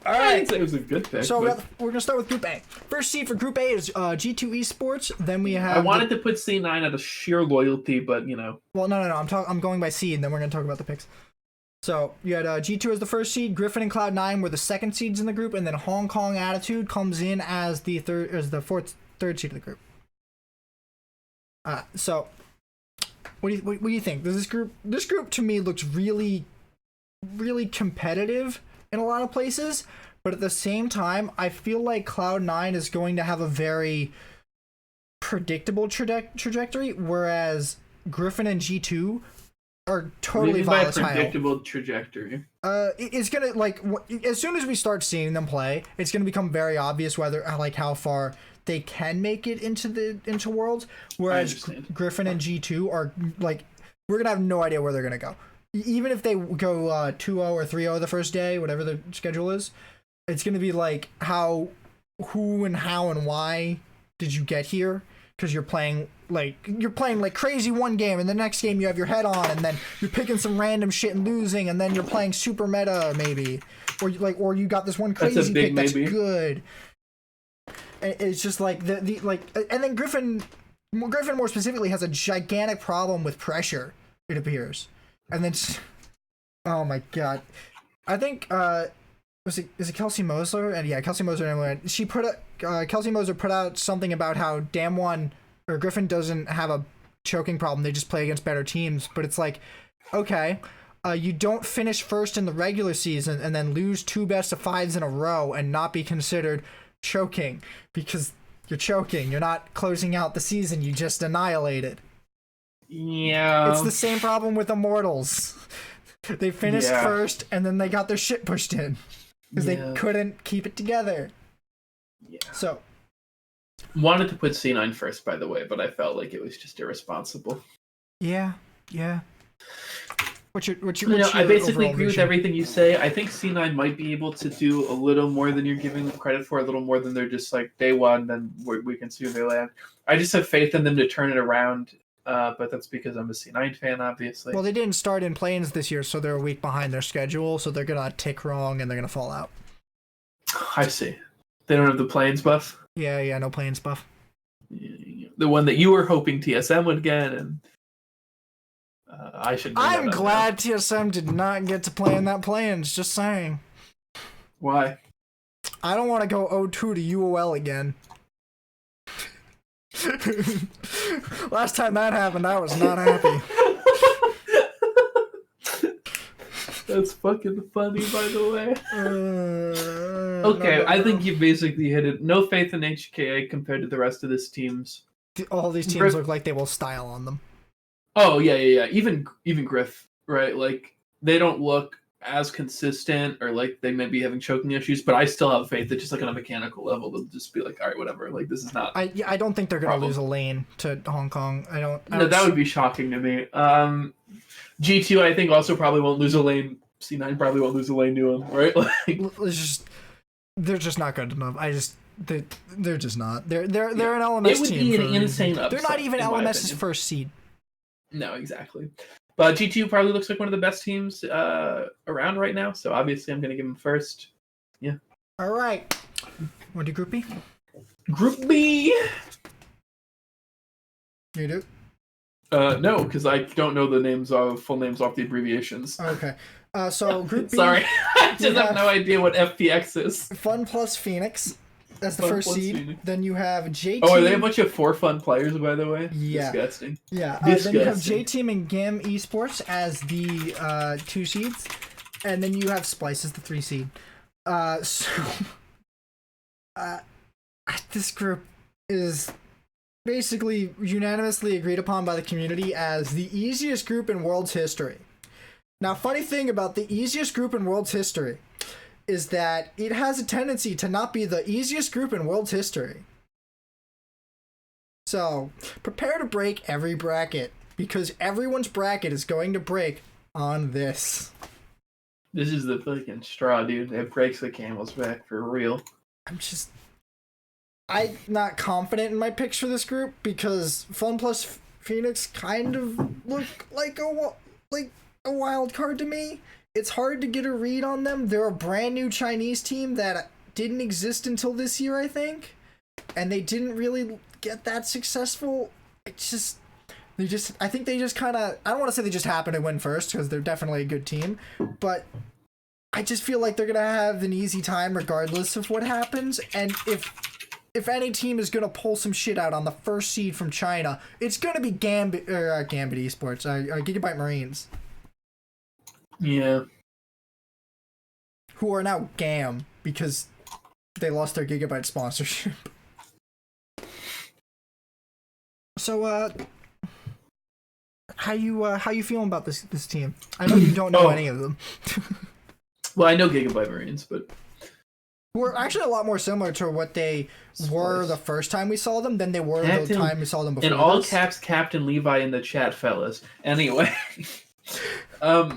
Speaker 2: All right. I'd say it was a good pick.
Speaker 1: So we're going to start with Group A. First seed for Group A is G2 Esports. Then we have...
Speaker 2: I wanted to put C9 out of sheer loyalty, but you know.
Speaker 1: Well, no. I'm going by seed, and then we're going to talk about the picks. So you had G2 as the first seed, Griffin and Cloud9 were the second seeds in the group, and then Hong Kong Attitude comes in as the third seed of the group. So what do you think? This group to me looks really, really competitive in a lot of places, but at the same time, I feel like Cloud9 is going to have a very predictable trajectory, whereas Griffin and G2 are totally volatile.
Speaker 2: By a predictable trajectory.
Speaker 1: It's gonna like as soon as we start seeing them play, it's gonna become very obvious whether like how far they can make it into Worlds. Whereas Griffin and G2 are like we're gonna have no idea where they're gonna go. Even if they go 2-0 or 3-0 the first day, whatever the schedule is, it's gonna be like who and how and why did you get here? Because you're playing like crazy one game, and the next game you have your head on, and then you're picking some random shit and losing, and then you're playing super meta maybe, or you got this one crazy pick that's good. It's just like the like, and then Griffin more specifically has a gigantic problem with pressure. It appears, and then, oh my god, I think is it Kelsey Mosler? And yeah, Kelsey Mosler. She put Kelsey Moser put out something about how Damwon or Griffin doesn't have a choking problem. They just play against better teams. But it's like, okay, you don't finish first in the regular season and then lose 2 best-of-5s in a row and not be considered choking because you're choking. You're not closing out the season. You just annihilated.
Speaker 2: Yeah.
Speaker 1: It's the same problem with Immortals. They finished first and then they got their shit pushed in because they couldn't keep it together.
Speaker 2: Yeah.
Speaker 1: So,
Speaker 2: wanted to put C9 first, by the way, but I felt like it was just irresponsible.
Speaker 1: Yeah. What's your
Speaker 2: I basically agree with everything you say. I think C9 might be able to do a little more than you're giving them credit for, a little more than they're just like day one, then we can see where they land. I just have faith in them to turn it around, but that's because I'm a C9 fan, obviously.
Speaker 1: Well, they didn't start in planes this year, so they're a week behind their schedule, so they're going to tick wrong and they're going to fall out.
Speaker 2: I see. They don't have the planes buff?
Speaker 1: Yeah, no planes buff.
Speaker 2: The one that you were hoping TSM would get, and I should.
Speaker 1: I'm glad TSM did not get to play in that planes. Just saying.
Speaker 2: Why?
Speaker 1: I don't want to go 0-2 to UOL again. Last time that happened, I was not happy.
Speaker 2: That's fucking funny, by the way. Okay, I think you basically hit it. No faith in HKA compared to the rest of this teams.
Speaker 1: All these teams look like they will style on them.
Speaker 2: Oh yeah. Even Griff, right? Like they don't look as consistent, or like they may be having choking issues. But I still have faith that just like on a mechanical level, they'll just be like, all right, whatever. Like this is not.
Speaker 1: I don't think they're gonna lose a lane to Hong Kong. I don't.
Speaker 2: No, that would be shocking to me. G2, I think, also probably won't lose a lane. C9 probably won't lose a lane to them, right?
Speaker 1: They're just not good enough. They're just not. They're an LMS team.
Speaker 2: It would be an insane upset.
Speaker 1: They're not even LMS's first seed.
Speaker 2: No, exactly. But G2 probably looks like one of the best teams around right now, so obviously I'm going to give them first. Yeah.
Speaker 1: All right. Want to do Group B?
Speaker 2: Group B!
Speaker 1: You do?
Speaker 2: No, because I don't know the full names off the abbreviations.
Speaker 1: Okay. So Group B.
Speaker 2: Sorry, I just have no idea what FPX is.
Speaker 1: Fun plus Phoenix. That's the first seed. Phoenix. Then you have J-Team.
Speaker 2: Oh, are they a bunch of 4 fun players, by the way?
Speaker 1: Yeah.
Speaker 2: Disgusting.
Speaker 1: Yeah. Then you have J-Team and GAM Esports as the 2 seeds. And then you have Splice as the 3 seed. This group is basically unanimously agreed upon by the community as the easiest group in world's history. Now, funny thing about the easiest group in world's history is that it has a tendency to not be the easiest group in world's history. So, prepare to break every bracket, because everyone's bracket is going to break on this.
Speaker 2: This is the fucking straw, dude. It breaks the camel's back for real.
Speaker 1: I'm not confident in my picks for this group, because Fun plus Phoenix kind of look like a wild card to me. It's hard to get a read on them. They're a brand new Chinese team that didn't exist until this year, I think. And they didn't really get that successful. I think they just kind of, I don't want to say they just happened to win first, because they're definitely a good team. But I just feel like they're going to have an easy time regardless of what happens. And if any team is going to pull some shit out on the first seed from China, it's going to be Gambit Esports, Gigabyte Marines.
Speaker 2: Yeah.
Speaker 1: Who are now GAM because they lost their Gigabyte sponsorship. So, how you feeling about this team? I know you don't know any of them.
Speaker 2: Well, I know Gigabyte Marines, but
Speaker 1: who are actually a lot more similar to what they were the first time we saw them than they were the time we saw them before.
Speaker 2: In all caps, Captain Levi in the chat, fellas. Anyway,
Speaker 1: Nene.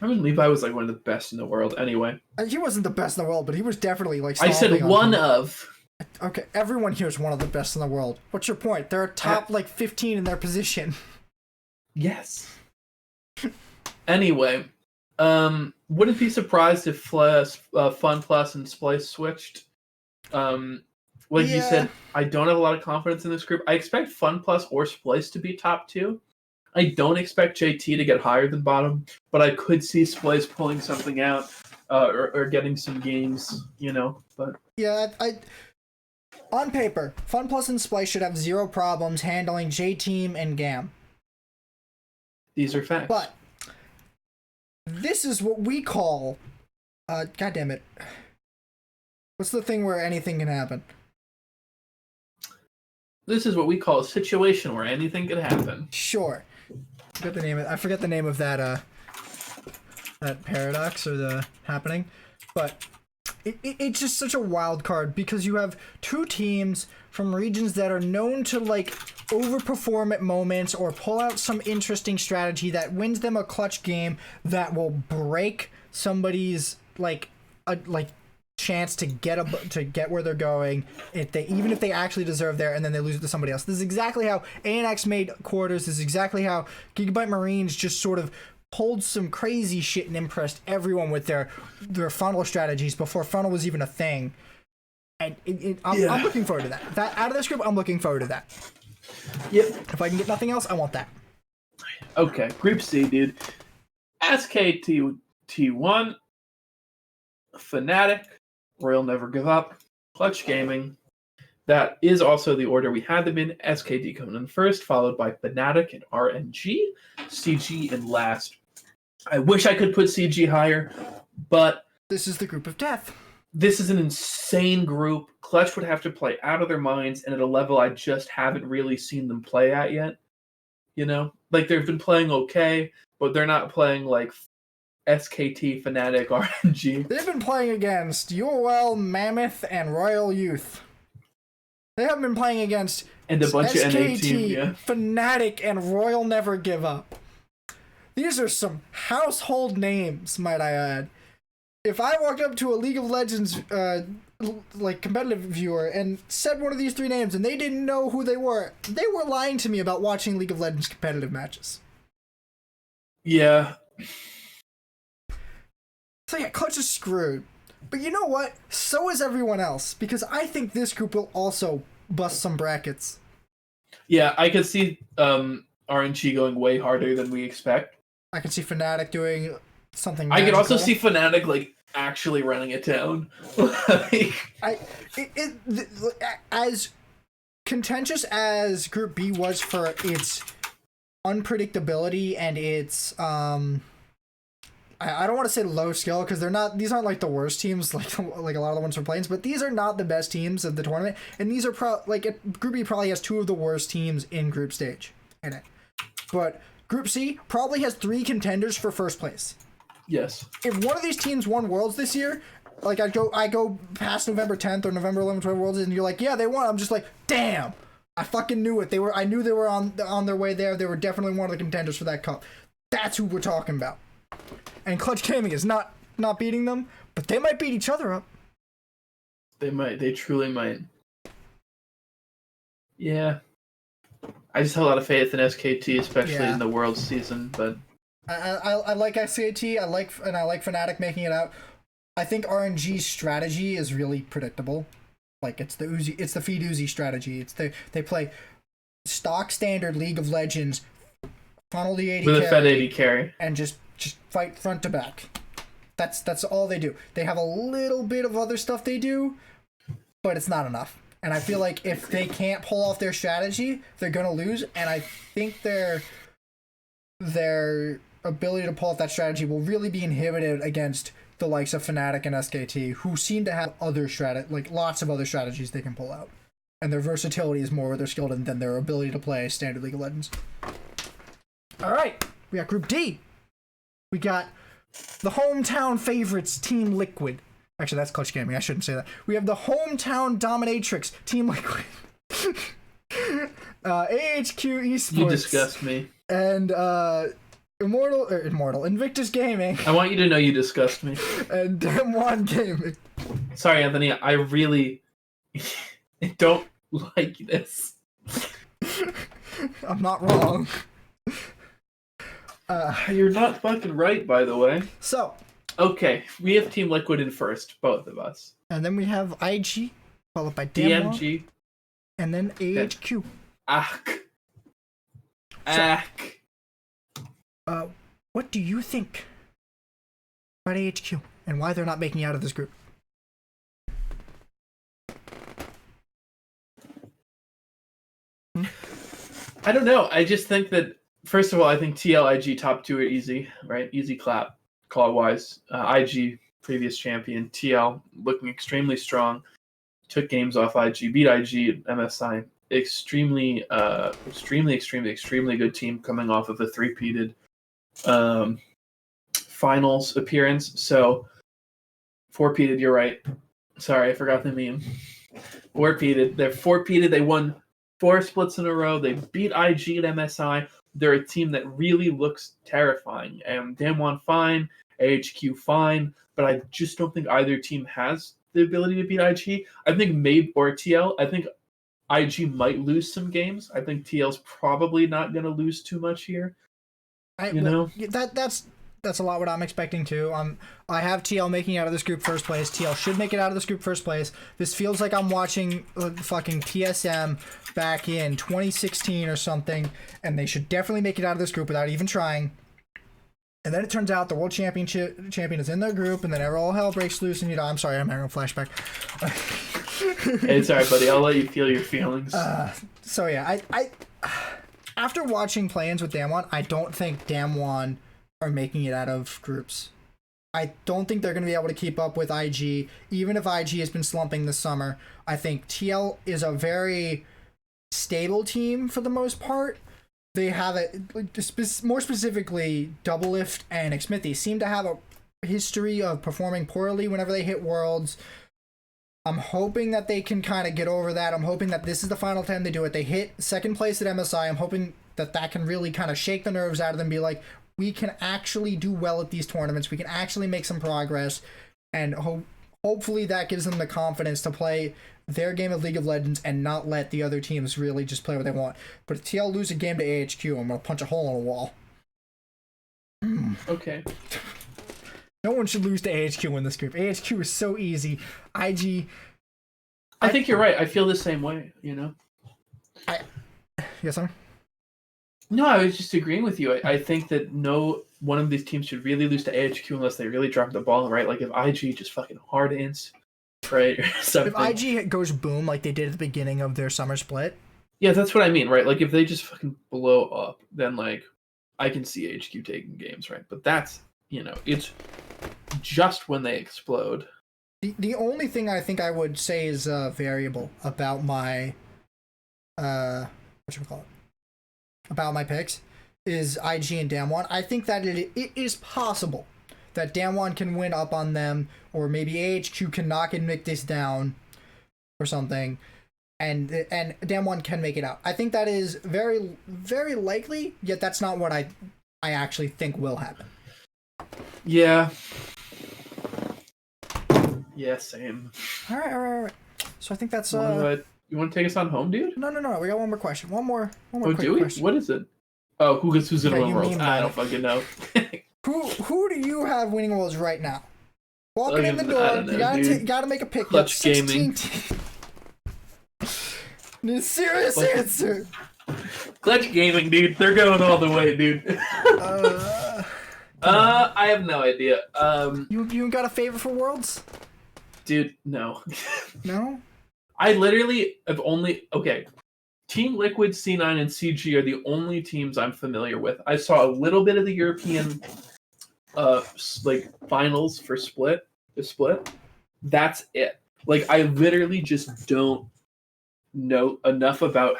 Speaker 2: I mean, Levi was like one of the best in the world. Anyway,
Speaker 1: he wasn't the best in the world, but he was definitely like.
Speaker 2: I said one of.
Speaker 1: Okay, everyone here is one of the best in the world. What's your point? They're top 15 in their position.
Speaker 2: Yes. Anyway, wouldn't be surprised if Fun Plus and Splice switched. Like you said, I don't have a lot of confidence in this group. I expect Fun Plus or Splice to be top 2. I don't expect JT to get higher than bottom, but I could see Splice pulling something out or getting some games, But
Speaker 1: yeah, on paper, Fun Plus and Splice should have zero problems handling J-Team and GAM.
Speaker 2: These are facts.
Speaker 1: But this is what we call, God damn it. What's the thing where anything can happen?
Speaker 2: This is what we call a situation where anything can happen.
Speaker 1: Sure. I forget the name of that that paradox or the happening, but it's just such a wild card because you have two teams from regions that are known to like overperform at moments or pull out some interesting strategy that wins them a clutch game that will break somebody's chance to get where they're going even if they actually deserve there, and then they lose it to somebody else. This is exactly how ANX made quarters. This is exactly how Gigabyte Marines just sort of pulled some crazy shit and impressed everyone with their funnel strategies before funnel was even a thing. And I'm looking forward to that. Out of this group, I'm looking forward to that.
Speaker 2: Yep.
Speaker 1: If I can get nothing else, I want that.
Speaker 2: Okay, Group C, dude. SKT1, Fnatic, Royal Never Give Up, Clutch Gaming. That is also the order we had them in. SKT coming in first, followed by Fnatic and RNG. CG in last. I wish I could put CG higher, but
Speaker 1: this is the group of death.
Speaker 2: This is an insane group. Clutch would have to play out of their minds and at a level I just haven't really seen them play at yet. Like they've been playing okay, but they're not playing like SKT, Fnatic, RNG.
Speaker 1: They've been playing against UOL, Mammoth, and Royal Youth. They haven't been playing against
Speaker 2: and a bunch
Speaker 1: SKT,
Speaker 2: of NA teams, yeah.
Speaker 1: Fnatic, and Royal Never Give Up. These are some household names, might I add. If I walked up to a League of Legends competitive viewer and said one of these three names and they didn't know who they were lying to me about watching League of Legends competitive matches.
Speaker 2: Yeah.
Speaker 1: So yeah, Clutch is screwed. But you know what? So is everyone else, because I think this group will also bust some brackets.
Speaker 2: Yeah, I could see RNG going way harder than we expect.
Speaker 1: I could see Fnatic doing something
Speaker 2: magical. I could also see Fnatic actually running it down.
Speaker 1: As contentious as Group B was for its unpredictability and its I don't want to say low skill because these aren't like the worst teams like a lot of the ones we're playing, but these are not the best teams of the tournament, and these are Group B probably has two of the worst teams in group stage in it. But Group C probably has three contenders for first place.
Speaker 2: Yes.
Speaker 1: If one of these teams won Worlds this year, I go past November 10th or November 11th, 12 Worlds, and you're like, yeah, they won. I'm just like, damn, I fucking knew it. I knew they were on their way there. They were definitely one of the contenders for that cup. That's who we're talking about. And Clutch Gaming is not beating them, but they might beat each other up.
Speaker 2: They might. They truly might. Yeah. I just have a lot of faith in SKT, especially in the World season, but
Speaker 1: I like SKT. I like Fnatic making it out. I think RNG's strategy is really predictable. Like it's the feed Uzi strategy. They play stock standard League of Legends, funnel the AD
Speaker 2: with
Speaker 1: carry,
Speaker 2: a Fed AD carry,
Speaker 1: and just fight front to back. That's all they do. They have a little bit of other stuff they do, but it's not enough. And I feel like if they can't pull off their strategy, they're gonna lose. And I think their ability to pull off that strategy will really be inhibited against the likes of Fnatic and SKT, who seem to have lots of other strategies they can pull out. And their versatility is more where they're skilled in than their ability to play standard League of Legends. All right, we got Group D. We got the hometown favorites, Team Liquid. Actually, that's Clutch Gaming. I shouldn't say that. We have the hometown dominatrix, Team Liquid. AHQ Esports.
Speaker 2: You disgust me.
Speaker 1: And Immortal, Invictus Gaming.
Speaker 2: I want you to know you disgust me.
Speaker 1: And Dem1 Gaming.
Speaker 2: Sorry, Anthony. I really don't like this.
Speaker 1: I'm not wrong.
Speaker 2: You're not fucking right, by the way.
Speaker 1: So.
Speaker 2: Okay, we have Team Liquid in first, both of us.
Speaker 1: And then we have IG followed by Damwon,
Speaker 2: DMG,
Speaker 1: and then AHQ. What do you think about AHQ and why they're not making it out of this group?
Speaker 2: I don't know. I just think that, first of all, I think TLIG top 2 are easy, right? Easy clap, call-wise. IG, previous champion. TL, looking extremely strong. Took games off IG, beat IG, MSI. Extremely good team coming off of a three-peated finals appearance. So, four-peated, you're right. Sorry, I forgot the meme. Four-peated. They're four-peated. They won 4 splits in a row. They beat IG and MSI. They're a team that really looks terrifying. And Damwon fine, AHQ fine, but I just don't think either team has the ability to beat IG. I think maybe, or TL, I think IG might lose some games. I think TL's probably not going to lose too much here.
Speaker 1: That's a lot what I'm expecting too. I have TL making it out of this group first place. TL should make it out of this group first place. This feels like I'm watching fucking TSM back in 2016 or something, and they should definitely make it out of this group without even trying. And then it turns out the world champion is in their group, and then all hell breaks loose. And I'm sorry, I'm having a flashback.
Speaker 2: Hey, it's alright, buddy. I'll let you feel your feelings.
Speaker 1: So yeah, I after watching play-ins with Damwon, I don't think Damwon are making it out of groups. I don't think they're going to be able to keep up with IG, even if IG has been slumping this summer. I think TL is a very stable team for the most part. They have more specifically, Doublelift and Xmithy seem to have a history of performing poorly whenever they hit Worlds. I'm hoping that they can kind of get over that. I'm hoping that this is the final time they do it. They hit second place at MSI. I'm hoping that can really kind of shake the nerves out of them, be like, we can actually do well at these tournaments. We can actually make some progress, and hopefully that gives them the confidence to play their game of League of Legends and not let the other teams really just play what they want. But if TL lose a game to AHQ, I'm going to punch a hole in a wall.
Speaker 2: Okay.
Speaker 1: No one should lose to AHQ in this group. AHQ is so easy. IG...
Speaker 2: I think you're right. I feel the same way, you know?
Speaker 1: Yes, sir?
Speaker 2: No, I was just agreeing with you. I think that no one of these teams should really lose to AHQ unless they really drop the ball, right? Like if IG just fucking hard ins, right? Or something.
Speaker 1: If IG goes boom like they did at the beginning of their summer split.
Speaker 2: Yeah, that's what I mean, right? Like if they just fucking blow up, then like I can see AHQ taking games, right? But that's, it's just when they explode.
Speaker 1: The only thing I think I would say is a variable about my about my picks is IG and Damwon. I think that it is possible that Damwon can win up on them, or maybe AHQ can knock Invictus down or something, and Damwon can make it out. I think that is very, very likely, yet that's not what I actually think will happen.
Speaker 2: Yeah. Yeah, same.
Speaker 1: All right. So I think that's
Speaker 2: you want to take us on home, dude?
Speaker 1: No. We got one more question. One more.
Speaker 2: Oh, do we? Question. What is it? Oh, who's gonna win Worlds? I don't fucking know.
Speaker 1: Who do you have winning Worlds right now? Walking in the door, you gotta make a pick.
Speaker 2: Clutch Gaming.
Speaker 1: Serious answer.
Speaker 2: Clutch Gaming, dude. They're going all the way, dude. I have no idea.
Speaker 1: You got a favorite for Worlds?
Speaker 2: Dude, no.
Speaker 1: No?
Speaker 2: I literally have Team Liquid, C9, and CG are the only teams I'm familiar with. I saw a little bit of the European finals for the split. That's it. Like I literally just don't know enough about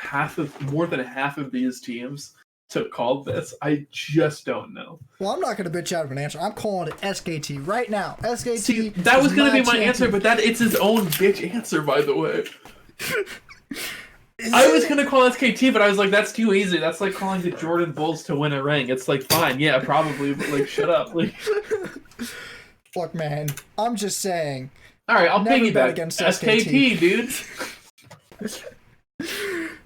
Speaker 2: more than half of these teams to call this. I just don't know.
Speaker 1: Well, I'm not going to bitch out of an answer. I'm calling it SKT right now. SKT.
Speaker 2: See, that was going to be my answer, but it's his own bitch answer, by the way. I was going to call SKT, but I was like, that's too easy. That's like calling the Jordan Bulls to win a ring. It's like, fine, yeah, probably, but like, shut up. Like,
Speaker 1: look, man, I'm just saying.
Speaker 2: All right, I'll piggyback against SKT, dude.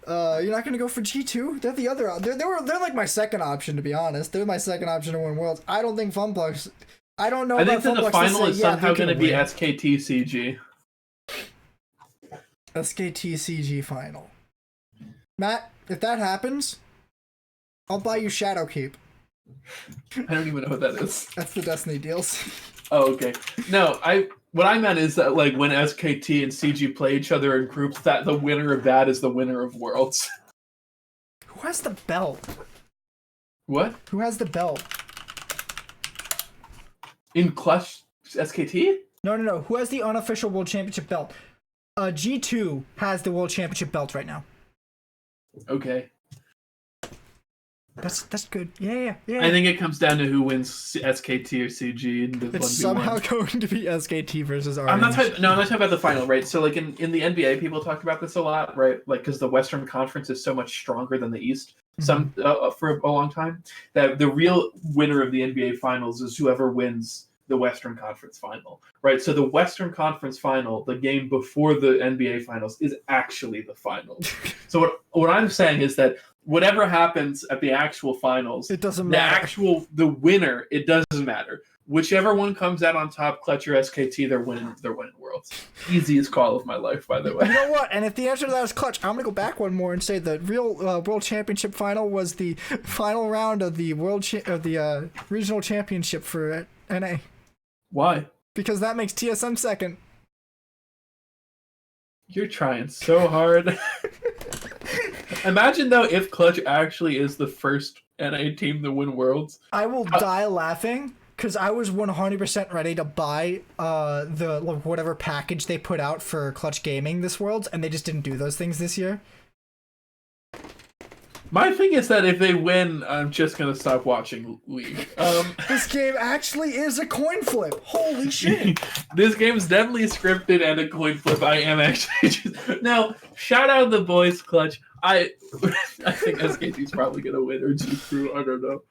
Speaker 1: You're not gonna go for G2? They're the other. They're like my second option, to be honest. They're my second option to win Worlds. I don't think Funplux. I don't know.
Speaker 2: I think that the final is somehow gonna be SKT CG.
Speaker 1: SKT CG final. Matt, if that happens, I'll buy you Shadowkeep.
Speaker 2: I don't even know what that is.
Speaker 1: That's the Destiny deals.
Speaker 2: Oh, okay. No, what I meant is that like when SKT and CG play each other in groups, that the winner of that is the winner of Worlds.
Speaker 1: Who has the belt?
Speaker 2: What?
Speaker 1: Who has the belt?
Speaker 2: In Clutch SKT?
Speaker 1: No. Who has the unofficial World Championship belt? G2 has the World Championship belt right now.
Speaker 2: Okay.
Speaker 1: That's good. Yeah.
Speaker 2: I think it comes down to who wins SKT or CG in the 1v1.
Speaker 1: It's somehow going to be SKT versus Orange.
Speaker 2: I'm not talking about the final, right? So like in the NBA, people talk about this a lot, right? Like because the Western Conference is so much stronger than the East. For a long time, that the real winner of the NBA Finals is whoever wins the Western Conference Final, right? So the Western Conference Final, the game before the NBA Finals, is actually the final. So what I'm saying is that whatever happens at the actual finals,
Speaker 1: it doesn't matter.
Speaker 2: The winner, it doesn't matter. Whichever one comes out on top, Clutch or SKT, they're winning Worlds. Easiest call of my life, by the way.
Speaker 1: You know what? And if the answer to that is Clutch, I'm gonna go back one more and say the real World Championship final was the final round of the regional championship for NA.
Speaker 2: Why?
Speaker 1: Because that makes TSM second.
Speaker 2: You're trying so hard. Imagine though if Clutch actually is the first NA team to win Worlds.
Speaker 1: I will die laughing because I was 100% ready to buy the whatever package they put out for Clutch Gaming this Worlds, and they just didn't do those things this year.
Speaker 2: My thing is that if they win, I'm just gonna stop watching League.
Speaker 1: This game actually is a coin flip. Holy shit!
Speaker 2: This game's definitely scripted and a coin flip. I am actually now. Shout out the boys, Clutch. I think SKT's probably gonna win or G2. I don't know.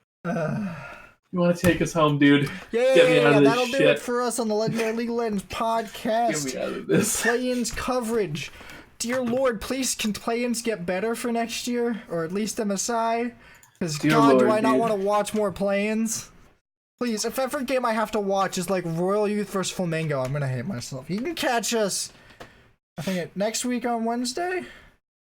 Speaker 2: You want to take us home, dude?
Speaker 1: Yeah,
Speaker 2: Get me out of this
Speaker 1: that'll
Speaker 2: shit.
Speaker 1: do it for us on the Legendary League of Legends podcast.
Speaker 2: Get me out of this.
Speaker 1: Play-ins coverage. Dear Lord, please can play-ins get better for next year, or at least MSI? Because God, do I not want to watch more play-ins? Please, if every game I have to watch is like Royal Youth versus Flamingo, I'm gonna hate myself. You can catch us, I think, next week on Wednesday. Is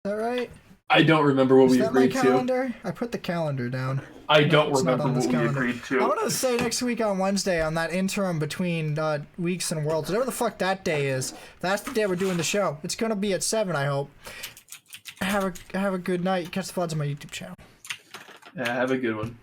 Speaker 1: that right?
Speaker 2: I don't remember what we agreed to.
Speaker 1: Calendar? I put the calendar down.
Speaker 2: I don't remember what we agreed to.
Speaker 1: I'm gonna say next week on Wednesday, on that interim between weeks and Worlds, whatever the fuck that day is. That's the day we're doing the show. It's gonna be at 7, I hope. Have a good night. Catch the vlogs on my YouTube channel.
Speaker 2: Yeah, have a good one.